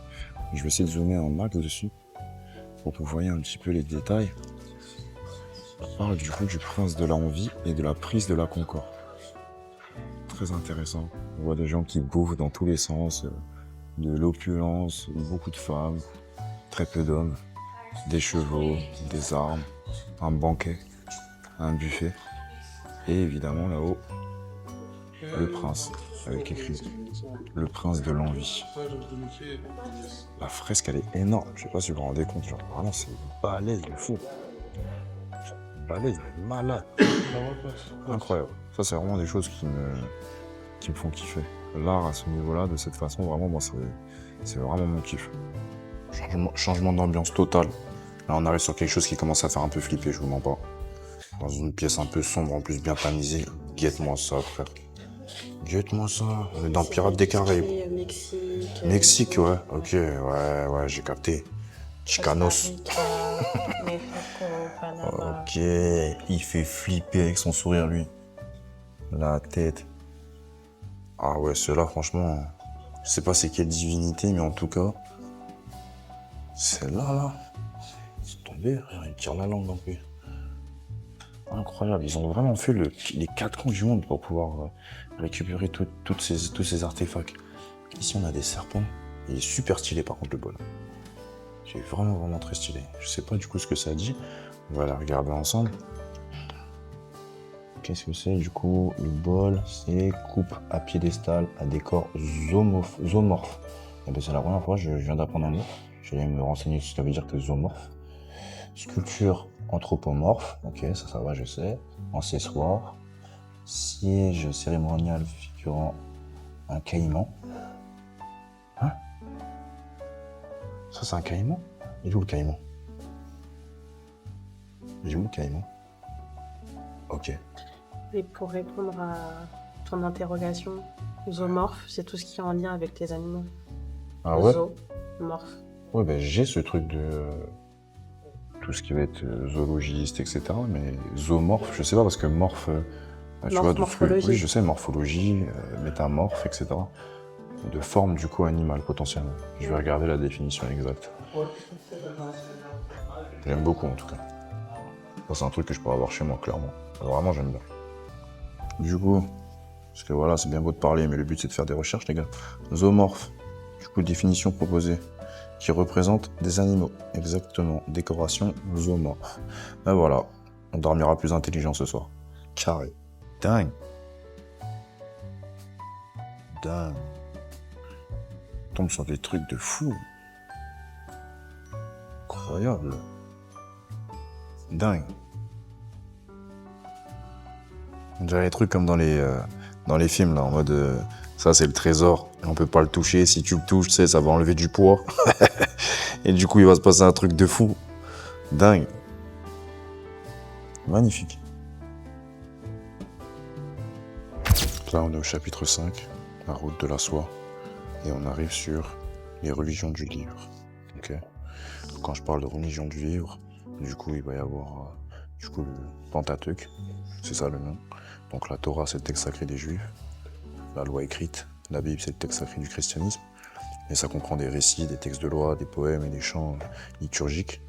Je vais essayer de zoomer un max dessus pour que vous voyez un petit peu les détails. On parle du coup du prince de l'envie et de la prise de la concorde. Très intéressant. On voit des gens qui bouffent dans tous les sens, de l'opulence, beaucoup de femmes, très peu d'hommes, des chevaux, des armes. un banquet, un buffet. Et évidemment là-haut, le prince, avec écrit le prince de l'envie. La fresque, elle est énorme. Je sais pas si vous vous rendez compte. Genre, vraiment, c'est balèze de fou. Balèze, malade. Incroyable. Ça, c'est vraiment des choses qui me font kiffer. L'art à ce niveau-là, de cette façon, vraiment, moi, c'est vraiment mon kiff. Changement d'ambiance total. Là, on arrive sur quelque chose qui commence à faire un peu flipper, je vous mens pas. Dans une pièce un peu sombre, en plus bien tamisée. Guette-moi ça, frère. Guette-moi ça. On est dans Pirates des Caraïbes. Mexique. Mexique, ouais. Ok, ouais, j'ai capté. Chicanos. Mexico, Panama. Ok, il fait flipper avec son sourire, lui. La tête. Ah ouais, ceux-là, franchement, je sais pas c'est quelle divinité, mais en tout cas, celle-là, là, c'est tombé, il tire la langue un peu. Incroyable, ils ont vraiment fait les 4 coins du monde pour pouvoir récupérer tous ces artefacts. Ici, on a des serpents. Il est super stylé, par contre, le bol. Il est vraiment très stylé. Je sais pas du coup ce que ça dit. On va la regarder ensemble. Qu'est-ce que c'est du coup? Le bol, c'est coupe à piédestal à décor zoomorphe. Et ben c'est la première fois que je viens d'apprendre un mot. Je vais me renseigner si ça veut dire que zoomorphe. Sculpture anthropomorphe, ok, ça va, je sais. Accessoire. Siège cérémonial figurant un caïman. Hein? Ça c'est un caïman? Il est où le caïman? Il est où le caïman? Ok. Et pour répondre à ton interrogation, zoomorphe, c'est tout ce qui est en lien avec les animaux. Ah ouais? Zoomorphe. Ouais, ben j'ai ce truc de tout ce qui va être zoologiste, etc. Mais zoomorphe, je sais pas, parce que morphe, tu vois, Morphologie. oui, je sais, morphologie, métamorphe, etc. De forme, du coup, animale, potentiellement. Je vais regarder la définition exacte. J'aime beaucoup, en tout cas. Ça, c'est un truc que je pourrais avoir chez moi, clairement. Vraiment, j'aime bien. Du coup, parce que voilà, c'est bien beau de parler, mais le but, c'est de faire des recherches, les gars. Zoomorphe, du coup, définition proposée, qui représente des animaux. Exactement, décoration zoomorphe. Ben voilà, on dormira plus intelligent ce soir. Carré. Dingue. Dingue. On tombe sur des trucs de fou. Incroyable. Dingue. On dirait des trucs comme dans les films, là, en mode ça c'est le trésor, on peut pas le toucher, si tu le touches, tu sais, ça va enlever du poids. Et du coup, il va se passer un truc de fou. Dingue. Magnifique. Là, on est au chapitre 5, la route de la soie, et on arrive sur les religions du livre. Ok. Quand je parle de religion du livre, du coup, il va y avoir du coup, le Pentateuque, c'est ça le nom. Donc la Torah, c'est le texte sacré des Juifs. La loi écrite, la Bible, c'est le texte sacré du christianisme. Et ça comprend des récits, des textes de loi, des poèmes et des chants liturgiques.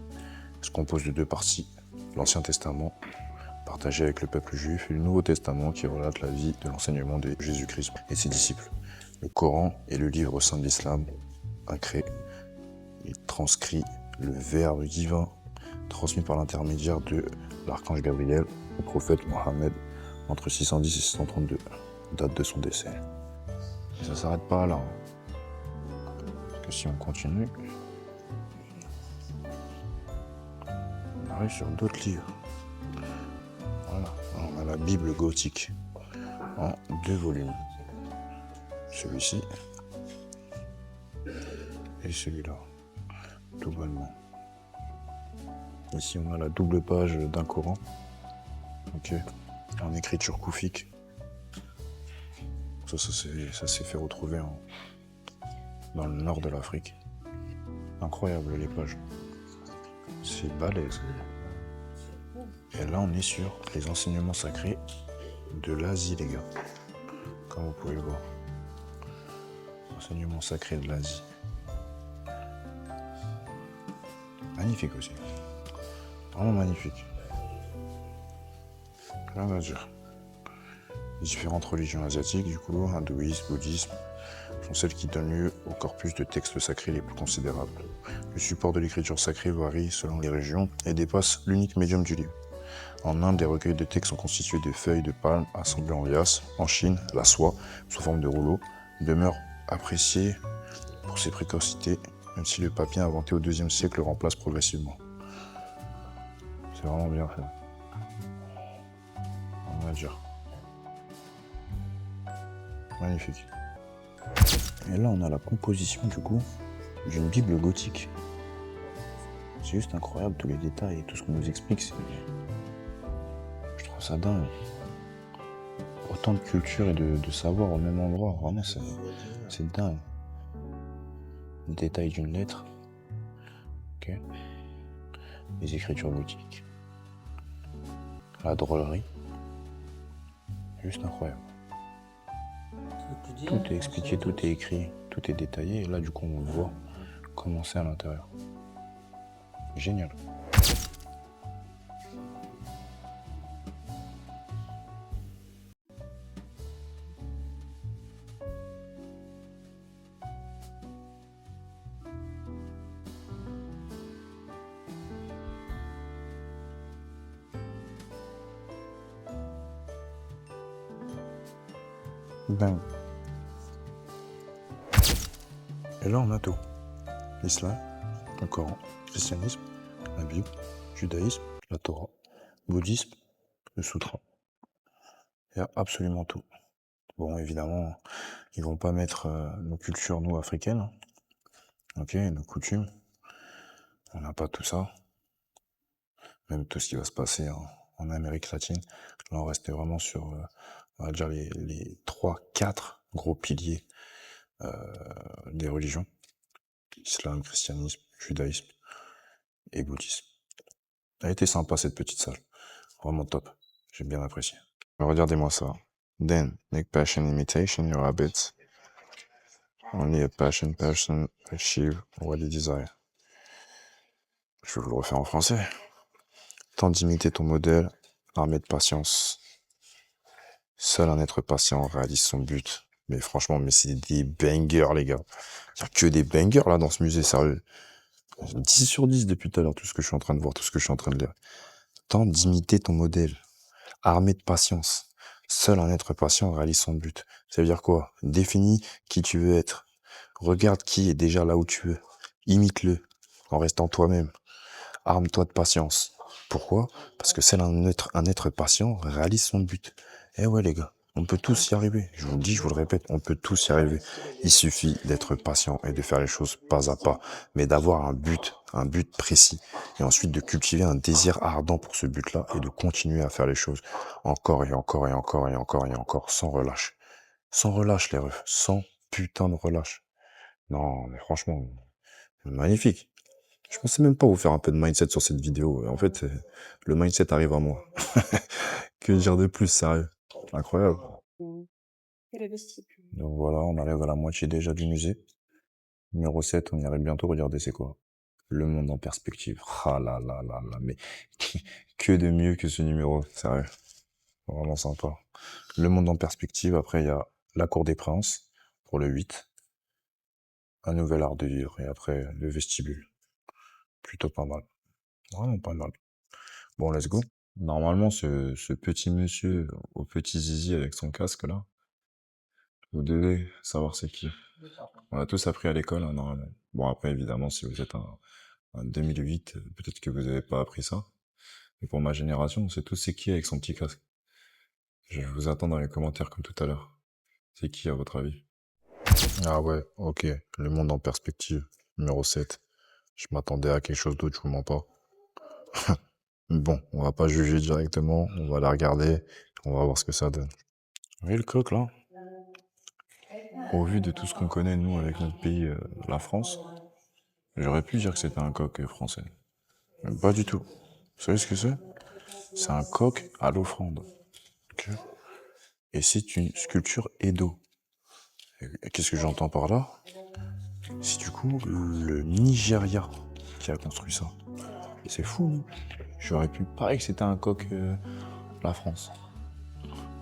Il se compose de 2 parties. L'Ancien Testament, partagé avec le peuple juif, et le Nouveau Testament qui relate la vie de l'enseignement de Jésus-Christ et ses disciples. Le Coran est le livre saint de l'islam, sacré. Il transcrit le verbe divin transmis par l'intermédiaire de l'archange Gabriel au prophète Mohammed entre 610 et 632, date de son décès. Et ça s'arrête pas là. Parce que si on continue, on arrive sur d'autres livres. Voilà, on a la Bible gothique en 2 volumes. Celui-ci et celui-là, tout bonnement. Ici, on a la double page d'un Coran, ok, en écriture koufique. Ça s'est fait retrouver dans le nord de l'Afrique. Incroyable les pages. C'est balèze. Et là, on est sur les enseignements sacrés de l'Asie, les gars. Comme vous pouvez le voir. Enseignements sacrés de l'Asie. Magnifique aussi. Vraiment magnifique. Rien à dire. Les différentes religions asiatiques, du coup, hindouisme, bouddhisme, sont celles qui donnent lieu au corpus de textes sacrés les plus considérables. Le support de l'écriture sacrée varie selon les régions et dépasse l'unique médium du livre. En Inde, les recueils de textes sont constitués de feuilles de palme assemblées en liasses. En Chine, la soie, sous forme de rouleaux, demeure appréciée pour ses précocités, même si le papier inventé au IIe siècle le remplace progressivement. C'est vraiment bien fait. On va dire. Magnifique. Et là, on a la composition, du coup, d'une Bible gothique. C'est juste incroyable, tous les détails et tout ce qu'on nous explique. Je trouve ça dingue. Autant de culture et de savoir au même endroit. Vraiment, c'est dingue. Le détail d'une lettre. Ok. Les écritures gothiques. La drôlerie. Juste incroyable. Tout est expliqué, tout est écrit, tout est détaillé. Et là, du coup, on voit comment c'est à l'intérieur. Génial. Dingue. Et là, on a tout. L'islam, le Coran, le christianisme, la Bible, le judaïsme, la Torah, le bouddhisme, le sutra. Il y a absolument tout. Bon, évidemment, ils vont pas mettre nos cultures, nous, africaines. Ok, nos coutumes. On n'a pas tout ça. Même tout ce qui va se passer en Amérique latine. Là, on reste vraiment sur, on va dire, les 3-4 gros piliers des religions. Islam, christianisme, judaïsme et bouddhisme. Elle a été sympa cette petite salle. Vraiment top. J'ai bien apprécié. Regardez-moi ça. Then, make passion imitation your habits. Only a passion person achieve what he desire. Je vais vous le refaire en français. Tente d'imiter ton modèle, armé de patience. Seul un être patient réalise son but. Mais franchement, mais c'est des bangers, les gars. Il n'y a que des bangers là dans ce musée, sérieux. 10 sur 10 depuis tout à l'heure, tout ce que je suis en train de voir, tout ce que je suis en train de lire. Tente d'imiter ton modèle, armé de patience. Seul un être patient réalise son but. Ça veut dire quoi? Définis qui tu veux être. Regarde qui est déjà là où tu veux. Imite-le, en restant toi-même. Arme-toi de patience. Pourquoi? Parce que seul un être patient réalise son but. Eh ouais les gars, on peut tous y arriver. Je vous le dis, je vous le répète, on peut tous y arriver. Il suffit d'être patient et de faire les choses pas à pas, mais d'avoir un but précis, et ensuite de cultiver un désir ardent pour ce but-là et de continuer à faire les choses encore et encore et encore et encore et encore, sans relâche. Sans relâche les refs, sans putain de relâche. Non, mais franchement, magnifique. Je pensais même pas vous faire un peu de mindset sur cette vidéo. En fait, le mindset arrive à moi. Que dire de plus, sérieux? Incroyable. Donc voilà, on arrive à la moitié déjà du musée. Numéro 7, on y arrive bientôt. Regardez, c'est quoi? Le monde en perspective. Ah là là là là, mais que de mieux que ce numéro, sérieux. Vraiment sympa. Le monde en perspective, après il y a la cour des princes, pour le 8. Un nouvel art de vivre, et après le vestibule. Plutôt pas mal. Vraiment pas mal. Bon, let's go. Normalement, ce petit monsieur au petit zizi avec son casque là, vous devez savoir c'est qui. On a tous appris à l'école, hein, normalement. Bon, après, évidemment, si vous êtes un 2008, peut-être que vous n'avez pas appris ça. Mais pour ma génération, on sait tous c'est qui avec son petit casque. Je vous attends dans les commentaires comme tout à l'heure. C'est qui à votre avis? Ah ouais, ok. Le monde en perspective, numéro 7. Je m'attendais à quelque chose d'autre, je vous mens pas. Bon, on va pas juger directement, on va la regarder, on va voir ce que ça donne. Vous voyez le coq là? Au vu de tout ce qu'on connaît nous avec notre pays, la France, j'aurais pu dire que c'était un coq français. Mais pas du tout. Vous savez ce que c'est? C'est un coq à l'offrande. Ok. Et c'est une sculpture Edo. Et qu'est-ce que j'entends par là? C'est du coup le Nigeria qui a construit ça. Et c'est fou, non? J'aurais pu parier que c'était un coq la France.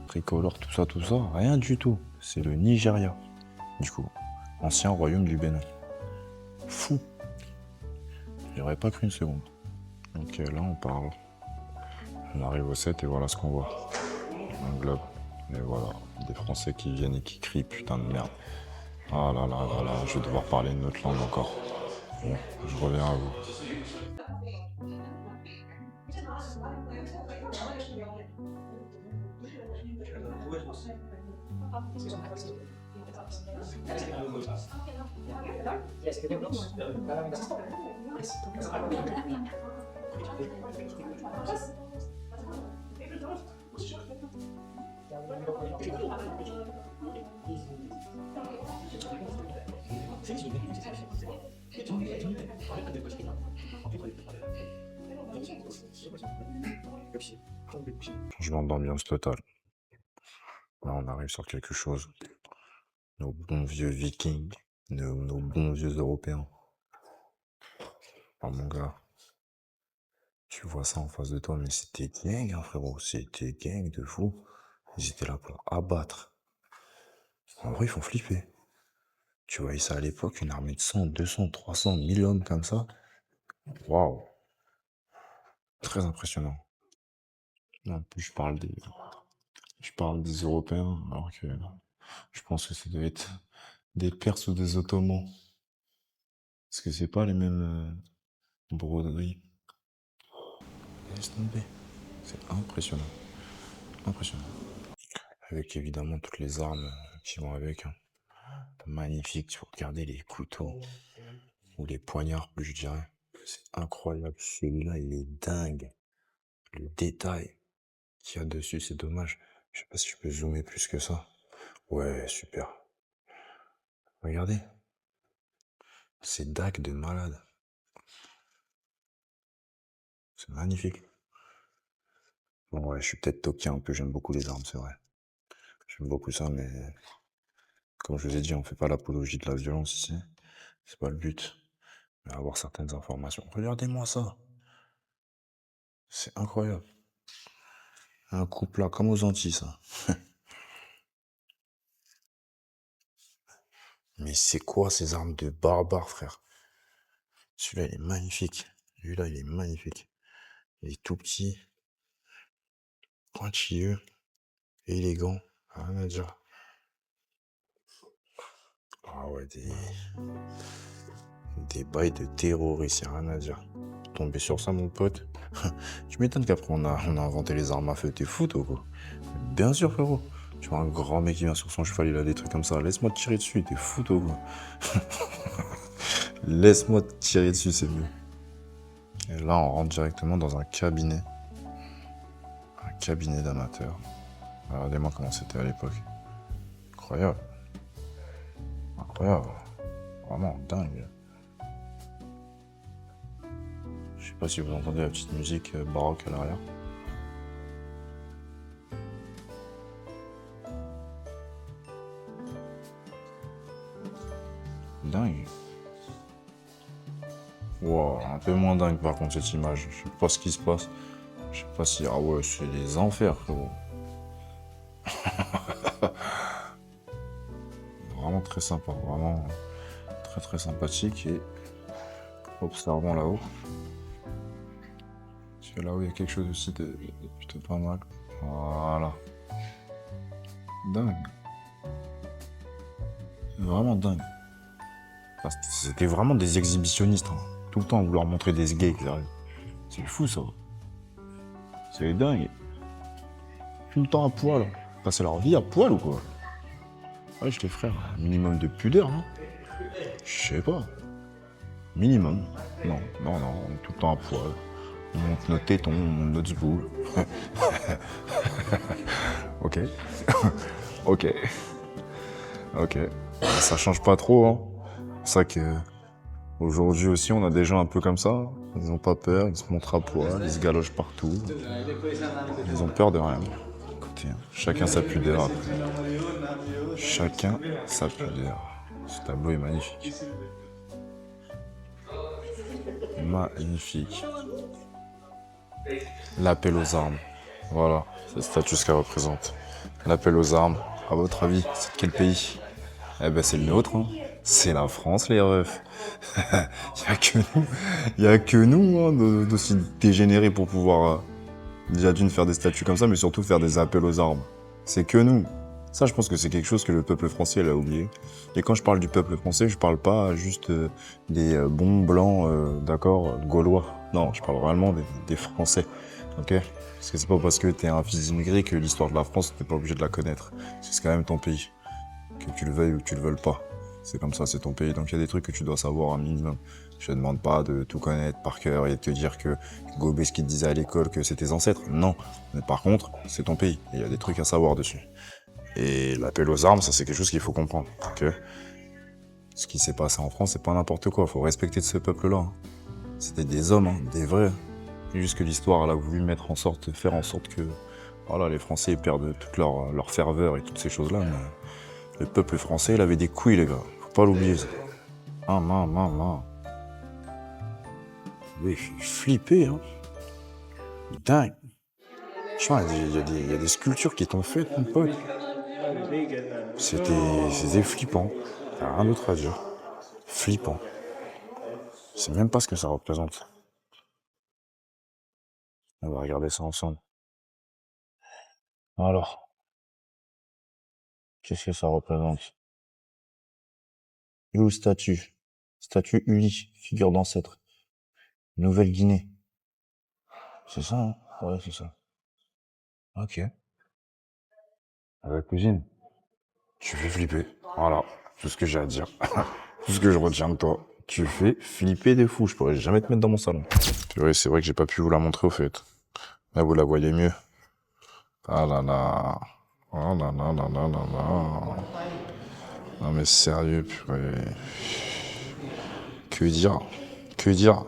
Tricolore, tout ça, rien du tout. C'est le Nigeria. Du coup, Ancien royaume du Bénin. Fou. J'y aurais pas cru une seconde. Donc là, on parle. On arrive au 7 et voilà ce qu'on voit. Un globe. Et voilà. Des Français qui viennent et qui crient putain de merde. Ah là là là là, je vais devoir parler une autre langue encore. Bon, je reviens à vous. Changement d'ambiance total. Là, on arrive sur quelque chose. Nos bons vieux vikings, nos bons vieux européens. Oh mon gars, tu vois ça en face de toi, mais c'était gang, hein, frérot. C'était gang de fou. Ils étaient là pour abattre. En vrai, ils font flipper. Tu voyais ça à l'époque, une armée de 100, 200, 300, 1000 hommes comme ça. Waouh. Très impressionnant. En plus, je parle des Européens, alors que je pense que ça doit être des Perses ou des Ottomans. Parce que c'est pas les mêmes broderies. Laisse tomber. C'est impressionnant. Impressionnant. Avec évidemment toutes les armes qui vont avec. Hein. Magnifique. Tu peux regarder les couteaux. Ou les poignards, plus je dirais. C'est incroyable. Celui-là, il est dingue. Le détail qu'il y a dessus, c'est dommage. Je sais pas si je peux zoomer plus que ça. Ouais, super. Regardez. C'est dague de malade. C'est magnifique. Bon, ouais, je suis peut-être toqué un peu, j'aime beaucoup les armes, c'est vrai. J'aime beaucoup ça, mais comme je vous ai dit, on fait pas l'apologie de la violence ici. C'est pas le but. Mais avoir certaines informations. Regardez-moi ça. C'est incroyable. Un couple là, comme aux Antilles, ça. Mais c'est quoi ces armes de barbares, frère? Celui-là, il est magnifique. Celui-là, il est magnifique. Il est tout petit, pointilleux, élégant. Rien à dire. Ah ouais, des bails de terroristes, y'a rien à dire. Tomber sur ça, mon pote. Tu m'étonnes qu'après on a inventé les armes à feu. T'es fou, toi, quoi. Bien sûr, frérot. Tu vois un grand mec qui vient sur son cheval, il a des trucs comme ça. Laisse-moi te tirer dessus, t'es fou, toi, quoi. Laisse-moi te tirer dessus, c'est mieux. Et là, on rentre directement dans un cabinet. Un cabinet d'amateurs. Regardez-moi comment c'était à l'époque. Incroyable. Incroyable. Vraiment dingue. Je sais pas si vous entendez la petite musique baroque à l'arrière. Dingue. Wow, un peu moins dingue par contre cette image. Je sais pas ce qui se passe. Je sais pas si... Ah ouais, c'est les enfers, frérot. Vraiment très sympa. Vraiment très très sympathique. Et observons là-haut. Parce que là-haut, il y a quelque chose aussi de plutôt pas mal. Voilà. Dingue. Vraiment dingue. C'était vraiment des exhibitionnistes. Hein. Tout le temps à vouloir montrer des gays. C'est fou ça. C'est dingue. Tout le temps à poil. Passer leur vie à poil ou quoi? Ouais, les frères, un minimum de pudeur, non? Je sais pas. Minimum. Non, on est tout le temps à poil. On monte nos tétons, on monte notre zbou. Ok. Ok. Ok. Ça change pas trop, hein. C'est ça que aujourd'hui aussi on a des gens un peu comme ça. Ils ont pas peur, ils se montrent à poil, ils se galogent partout. Ils ont peur de rien. Écoutez, chacun sa pudeur après. Chacun sa pudeur. Ce tableau est magnifique. Magnifique. L'appel aux armes. Voilà, c'est le statut ce qu'elle représente. L'appel aux armes. À votre avis, c'est de quel pays? Eh ben, c'est le nôtre, hein. C'est la France, les refs. Y a que nous, hein, d'aussi dégénérés pour pouvoir, déjà d'une faire des statuts comme ça, mais surtout faire des appels aux armes. C'est que nous. Ça, je pense que c'est quelque chose que le peuple français, il a oublié. Et quand je parle du peuple français, je parle pas juste des bons blancs, d'accord, gaulois. Non, je parle vraiment des Français, ok? Parce que c'est pas parce que t'es un fils d'immigré que l'histoire de la France, t'es pas obligé de la connaître. C'est quand même ton pays. Que tu le veuilles ou que tu le veuilles pas. C'est comme ça, c'est ton pays. Donc il y a des trucs que tu dois savoir un minimum. Je te demande pas de tout connaître par cœur et de te dire que Gobet, ce qu'il te disait à l'école, que c'est tes ancêtres. Non. Mais par contre, c'est ton pays. Et il y a des trucs à savoir dessus. Et l'appel aux armes, ça c'est quelque chose qu'il faut comprendre. Ok. Ce qui s'est passé en France, c'est pas n'importe quoi. Faut respecter ce peuple-là. Hein. C'était des hommes, hein, des vrais. C'est juste que l'histoire, elle a voulu faire en sorte que voilà, les Français perdent toute leur ferveur et toutes ces choses-là. Mais le peuple français, il avait des couilles, les gars. Faut pas l'oublier, ça. Ah, man. Mais je suis flippé, hein. Dingue. Franchement, il y a des sculptures qui t'ont fait, mon pote. C'était flippant. T'as rien d'autre à dire. Flippant. Je sais même pas ce que ça représente. On va regarder ça ensemble. Alors, qu'est-ce que ça représente? Loup statue. Statue Uli, figure d'ancêtre. Nouvelle-Guinée. C'est ça, hein? Ouais, c'est ça. Ok. Avec cousine. Tu fais flipper. Voilà. Tout ce que j'ai à dire. Tout ce que je retiens de toi. Tu fais flipper des fous. Je pourrais jamais te mettre dans mon salon. Purée, c'est vrai que j'ai pas pu vous la montrer au fait. Là, vous la voyez mieux. Ah là là. Oh là là là là là là. Non mais sérieux, purée. Que dire? Que dire?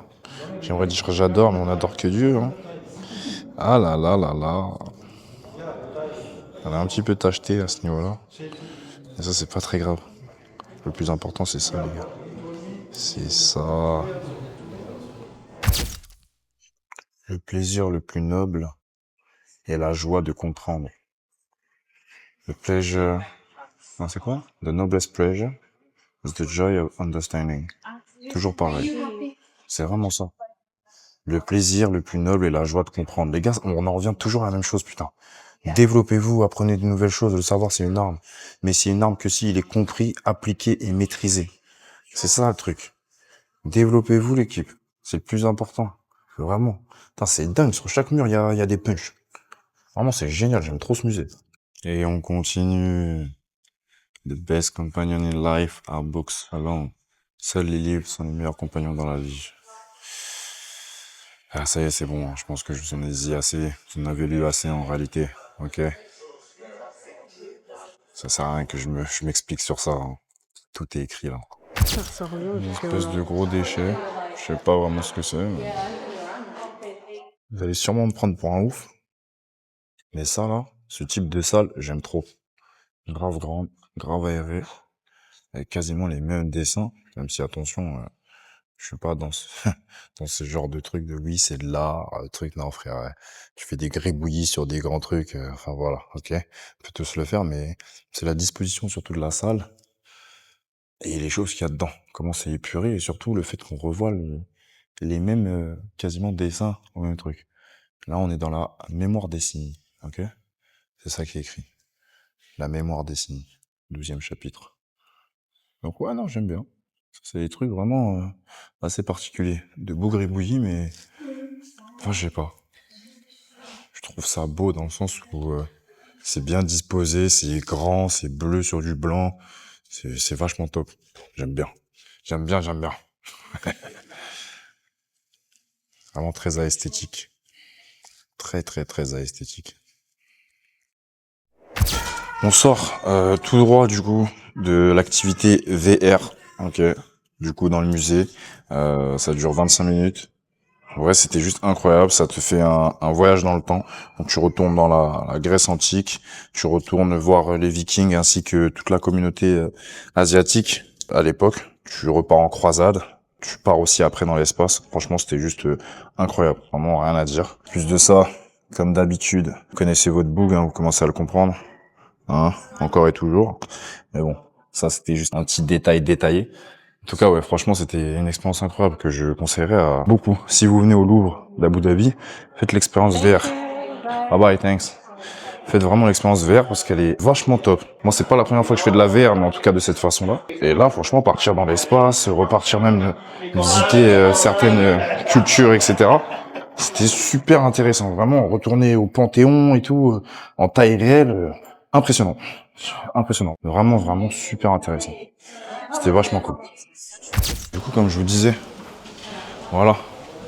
J'aimerais dire que j'adore, mais on adore que Dieu, hein. Ah là là là là. Elle a un petit peu tacheté à ce niveau-là. Et ça, c'est pas très grave. Le plus important, c'est ça, les gars. C'est ça. Le plaisir le plus noble est la joie de comprendre. Le pleasure... Non, c'est quoi? The noblest pleasure is the joy of understanding. Toujours pareil. C'est vraiment ça. Le plaisir le plus noble est la joie de comprendre. Les gars, on en revient toujours à la même chose, putain. Développez-vous, apprenez de nouvelles choses. Le savoir, c'est une arme. Mais c'est une arme que s'il est compris, appliqué et maîtrisé. C'est ça, le truc. Développez-vous, l'équipe. C'est le plus important. Vraiment. Putain, c'est dingue. Sur chaque mur, il y a des punchs. Vraiment, c'est génial. J'aime trop ce musée. Et on continue. The best companion in life are books alone. Seuls les livres sont les meilleurs compagnons dans la vie. Ah, ça y est, c'est bon. Hein. Je pense que je vous en ai dit assez. Vous en avez lu assez en réalité. Ok? Ça sert à rien que je m'explique sur ça. Hein. Tout est écrit là. Ça revient Une espèce de gros déchet. Je sais pas vraiment ce que c'est. Mais... Vous allez sûrement me prendre pour un ouf. Mais ça là, ce type de salle, j'aime trop. Grave grande, grave aérée. Avec quasiment les mêmes dessins. Même si attention, je suis pas dans dans ce genre de truc de oui, c'est de l'art, truc, non frère. Ouais. Tu fais des gribouillis sur des grands trucs. Enfin voilà, ok. On peut tous le faire, mais c'est la disposition surtout de la salle. Et les choses qu'il y a dedans, comment c'est épuré, et surtout le fait qu'on revoit les mêmes quasiment dessins au même truc. Là, on est dans la mémoire des signes, ok? C'est ça qui est écrit. La mémoire des signes, 12e chapitre. Donc ouais, non, j'aime bien. C'est des trucs vraiment assez particuliers. De beaux gribouillis, mais... Enfin, je sais pas. Je trouve ça beau dans le sens où c'est bien disposé, c'est grand, c'est bleu sur du blanc. C'est vachement top. J'aime bien. J'aime bien. Vraiment très esthétique. Très esthétique. On sort tout droit du coup de l'activité VR. Ok. Du coup dans le musée. Ça dure 25 minutes. Ouais, c'était juste incroyable. Ça te fait un voyage dans le temps. Donc tu retournes dans la Grèce antique. Tu retournes voir les Vikings ainsi que toute la communauté asiatique à l'époque. Tu repars en croisade. Tu pars aussi après dans l'espace. Franchement, c'était juste incroyable. Vraiment rien à dire. Plus de ça, comme d'habitude, vous connaissez votre boug, hein, vous commencez à le comprendre. Hein, encore et toujours. Mais bon, Ça, c'était juste un petit détail détaillé. En tout cas, ouais, franchement, c'était une expérience incroyable que je conseillerais à beaucoup. Si vous venez au Louvre d'Abu Dhabi, faites l'expérience VR. Bye bye, thanks. Faites vraiment l'expérience VR parce qu'elle est vachement top. Moi, c'est pas la première fois que je fais de la VR, mais en tout cas de cette façon-là. Et là, franchement, partir dans l'espace, repartir même visiter certaines cultures, etc. C'était super intéressant. Vraiment, retourner au Panthéon et tout, en taille réelle, impressionnant. Impressionnant. Vraiment, vraiment super intéressant. C'était vachement cool. Du coup, comme je vous disais, voilà.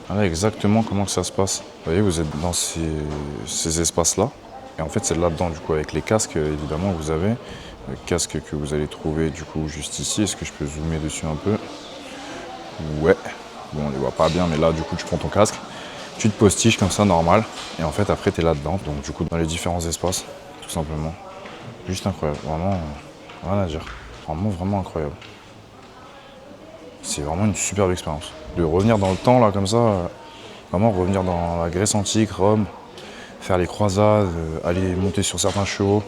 Voilà exactement comment que ça se passe. Vous voyez, vous êtes dans ces espaces-là. Et en fait, c'est là-dedans, du coup, avec les casques, évidemment, que vous avez. Le casque que vous allez trouver, du coup, juste ici. Est-ce que je peux zoomer dessus un peu? Ouais. Bon, on les voit pas bien, mais là, du coup, tu prends ton casque. Tu te postiches comme ça, normal. Et en fait, après, tu es là-dedans. Donc, du coup, dans les différents espaces, tout simplement. Juste incroyable. Vraiment, rien à dire. Vraiment, vraiment incroyable. C'est vraiment une superbe expérience. De revenir dans le temps, là, comme ça, vraiment revenir dans la Grèce antique, Rome, faire les croisades, aller monter sur certains chevaux,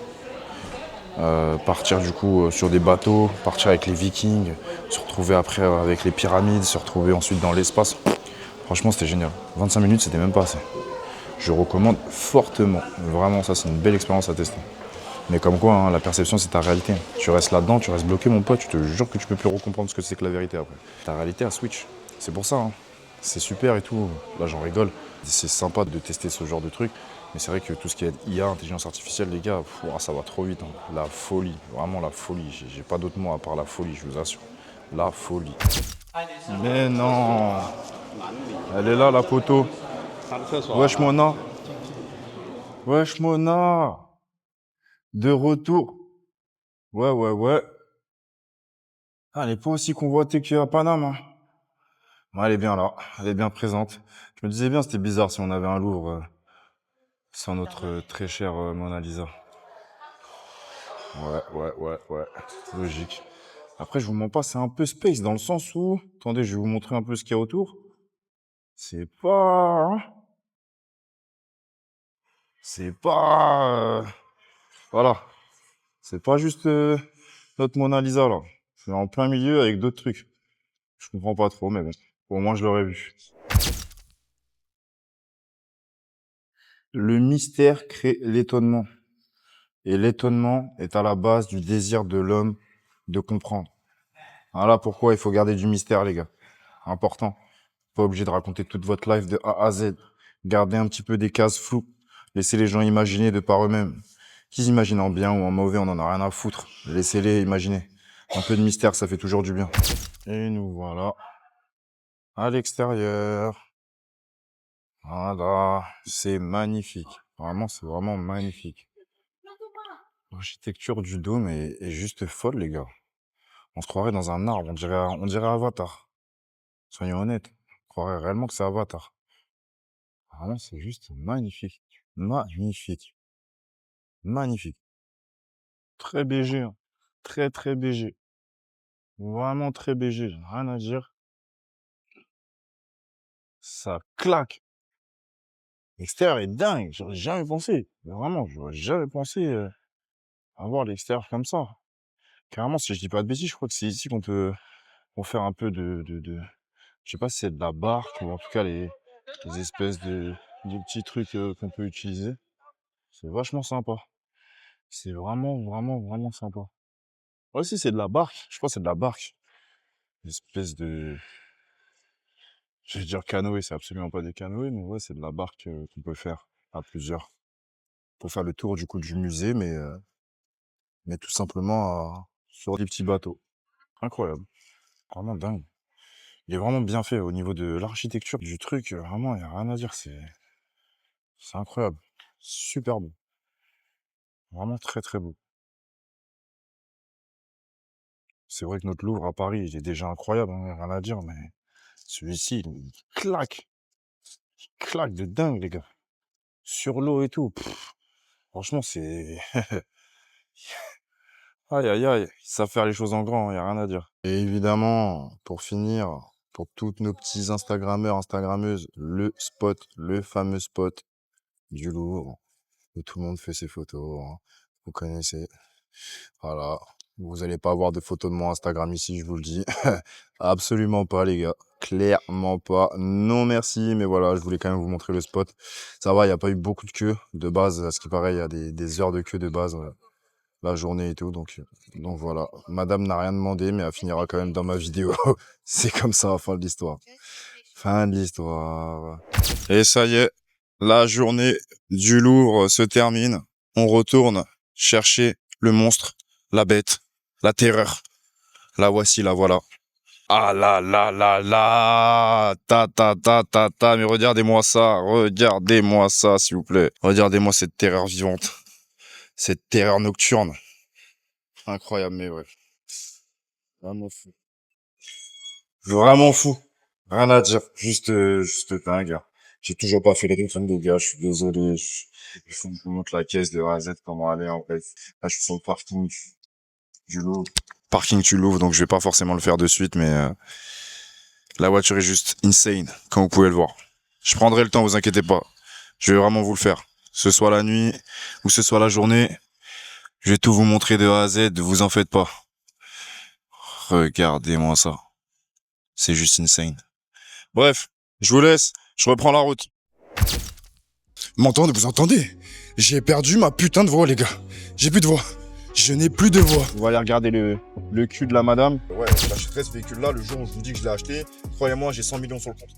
partir du coup sur des bateaux, partir avec les Vikings, se retrouver après avec les pyramides, se retrouver ensuite dans l'espace. Franchement, c'était génial. 25 minutes, c'était même pas assez. Je recommande fortement. Vraiment, ça, c'est une belle expérience à tester. Mais comme quoi, hein, la perception, c'est ta réalité. Tu restes là-dedans, tu restes bloqué, mon pote, je te jure que tu peux plus recomprendre ce que c'est que la vérité après. Ta réalité, elle switch. C'est pour ça, hein. C'est super et tout. Là, j'en rigole. C'est sympa de tester ce genre de truc. Mais c'est vrai que tout ce qui est IA, intelligence artificielle, les gars, ça va trop vite, hein. La folie, vraiment la folie. J'ai pas d'autre mot à part la folie, je vous assure. La folie. Mais non. Elle est là, la poteau. Wesh, Mona. Wesh, Mona. De retour. Ouais, ouais, ouais. Ah, elle est pas aussi convoitée qu'à Paname, hein. Ouais, elle est bien là. Elle est bien présente. Je me disais bien, c'était bizarre si on avait un Louvre sans notre très chère Mona Lisa. Ouais, ouais, ouais, ouais. Logique. Après, je vous mens pas, c'est un peu space dans le sens où... Attendez, je vais vous montrer un peu ce qu'il y a autour. C'est pas... hein. C'est pas... Voilà. C'est pas juste notre Mona Lisa, là. C'est en plein milieu avec d'autres trucs. Je comprends pas trop, mais bon. Au moins, je l'aurais vu. Le mystère crée l'étonnement. Et l'étonnement est à la base du désir de l'homme de comprendre. Voilà pourquoi il faut garder du mystère, les gars. Important. Pas obligé de raconter toute votre life de A à Z. Gardez un petit peu des cases floues. Laissez les gens imaginer de par eux-mêmes. Qu'ils imaginent en bien ou en mauvais, on en a rien à foutre. Laissez-les imaginer. Un peu de mystère, ça fait toujours du bien. Et nous voilà à l'extérieur. Voilà. C'est magnifique. Vraiment, c'est vraiment magnifique. L'architecture du dôme est juste folle, les gars. On se croirait dans un arbre, on dirait Avatar. Soyons honnêtes. On croirait réellement que c'est Avatar. Vraiment, c'est juste magnifique. Magnifique. Magnifique. Très BG, hein. Très, très BG. Vraiment très BG. J'ai rien à dire. Ça claque. L'extérieur est dingue. J'aurais jamais pensé. Mais vraiment, j'aurais jamais pensé à voir l'extérieur comme ça. Carrément, si je dis pas de bêtises, je crois que c'est ici qu'on peut pour faire un peu je sais pas si c'est de la barque ou en tout cas les espèces de petits trucs qu'on peut utiliser. C'est vachement sympa. C'est vraiment, vraiment, vraiment sympa. Ouais, si, c'est de la barque. Je crois que c'est de la barque. Une espèce de... Je vais dire canoë, c'est absolument pas des canoës, mais ouais, c'est de la barque qu'on peut faire à plusieurs. Pour faire le tour du coup du musée, mais tout simplement sur des petits bateaux. Incroyable. Vraiment dingue. Il est vraiment bien fait au niveau de l'architecture du truc. Vraiment, il n'y a rien à dire. C'est incroyable. Super beau. Vraiment très très beau. C'est vrai que notre Louvre à Paris, il est déjà incroyable, hein, rien à dire, mais celui-ci, il claque. Il claque de dingue, les gars. Sur l'eau et tout. Franchement, c'est... Aïe, aïe, aïe. Ils savent faire les choses en grand, il n'y a rien à dire. Et évidemment, pour finir, pour tous nos petits Instagrammeurs, Instagrammeuses, le fameux spot du Louvre, où tout le monde fait ses photos, hein. Vous connaissez. Voilà. Vous allez pas avoir de photos de mon Instagram ici, je vous le dis. Absolument pas, les gars. Clairement pas. Non, merci. Mais voilà, je voulais quand même vous montrer le spot. Ça va, il n'y a pas eu beaucoup de queue de base. À ce qui paraît, il y a des heures de queue de base la journée et tout. Donc voilà. Madame n'a rien demandé, mais elle finira quand même dans ma vidéo. C'est comme ça, fin de l'histoire. Fin de l'histoire. Et ça y est, la journée du Louvre se termine. On retourne chercher le monstre, la bête, la terreur. La voici, la voilà. Ah là là là là, mais regardez-moi ça, s'il vous plaît. Regardez-moi cette terreur vivante, cette terreur nocturne. Incroyable, mais bref. Vraiment fou. Vraiment fou. Rien à dire, juste dingue. J'ai toujours pas fait les refrains des gars, je suis désolé. Il faut que je vous montre la caisse de A à Z, comment aller en fait. Là, je suis sur le parking du Louvre. Parking du Louvre, donc je vais pas forcément le faire de suite, mais la voiture est juste insane, comme vous pouvez le voir. Je prendrai le temps, vous inquiétez pas. Je vais vraiment vous le faire. Ce soit la nuit ou ce soit la journée, je vais tout vous montrer de A à Z, vous en faites pas. Regardez-moi ça. C'est juste insane. Bref, je vous laisse, je reprends la route. Vous entendez? J'ai perdu ma putain de voix, les gars. J'ai plus de voix. Je n'ai plus de voix. Vous allez regarder le cul de la madame. Ouais, j'achèterai ce véhicule-là le jour où je vous dis que je l'ai acheté. Croyez-moi, j'ai 100 millions sur le compte.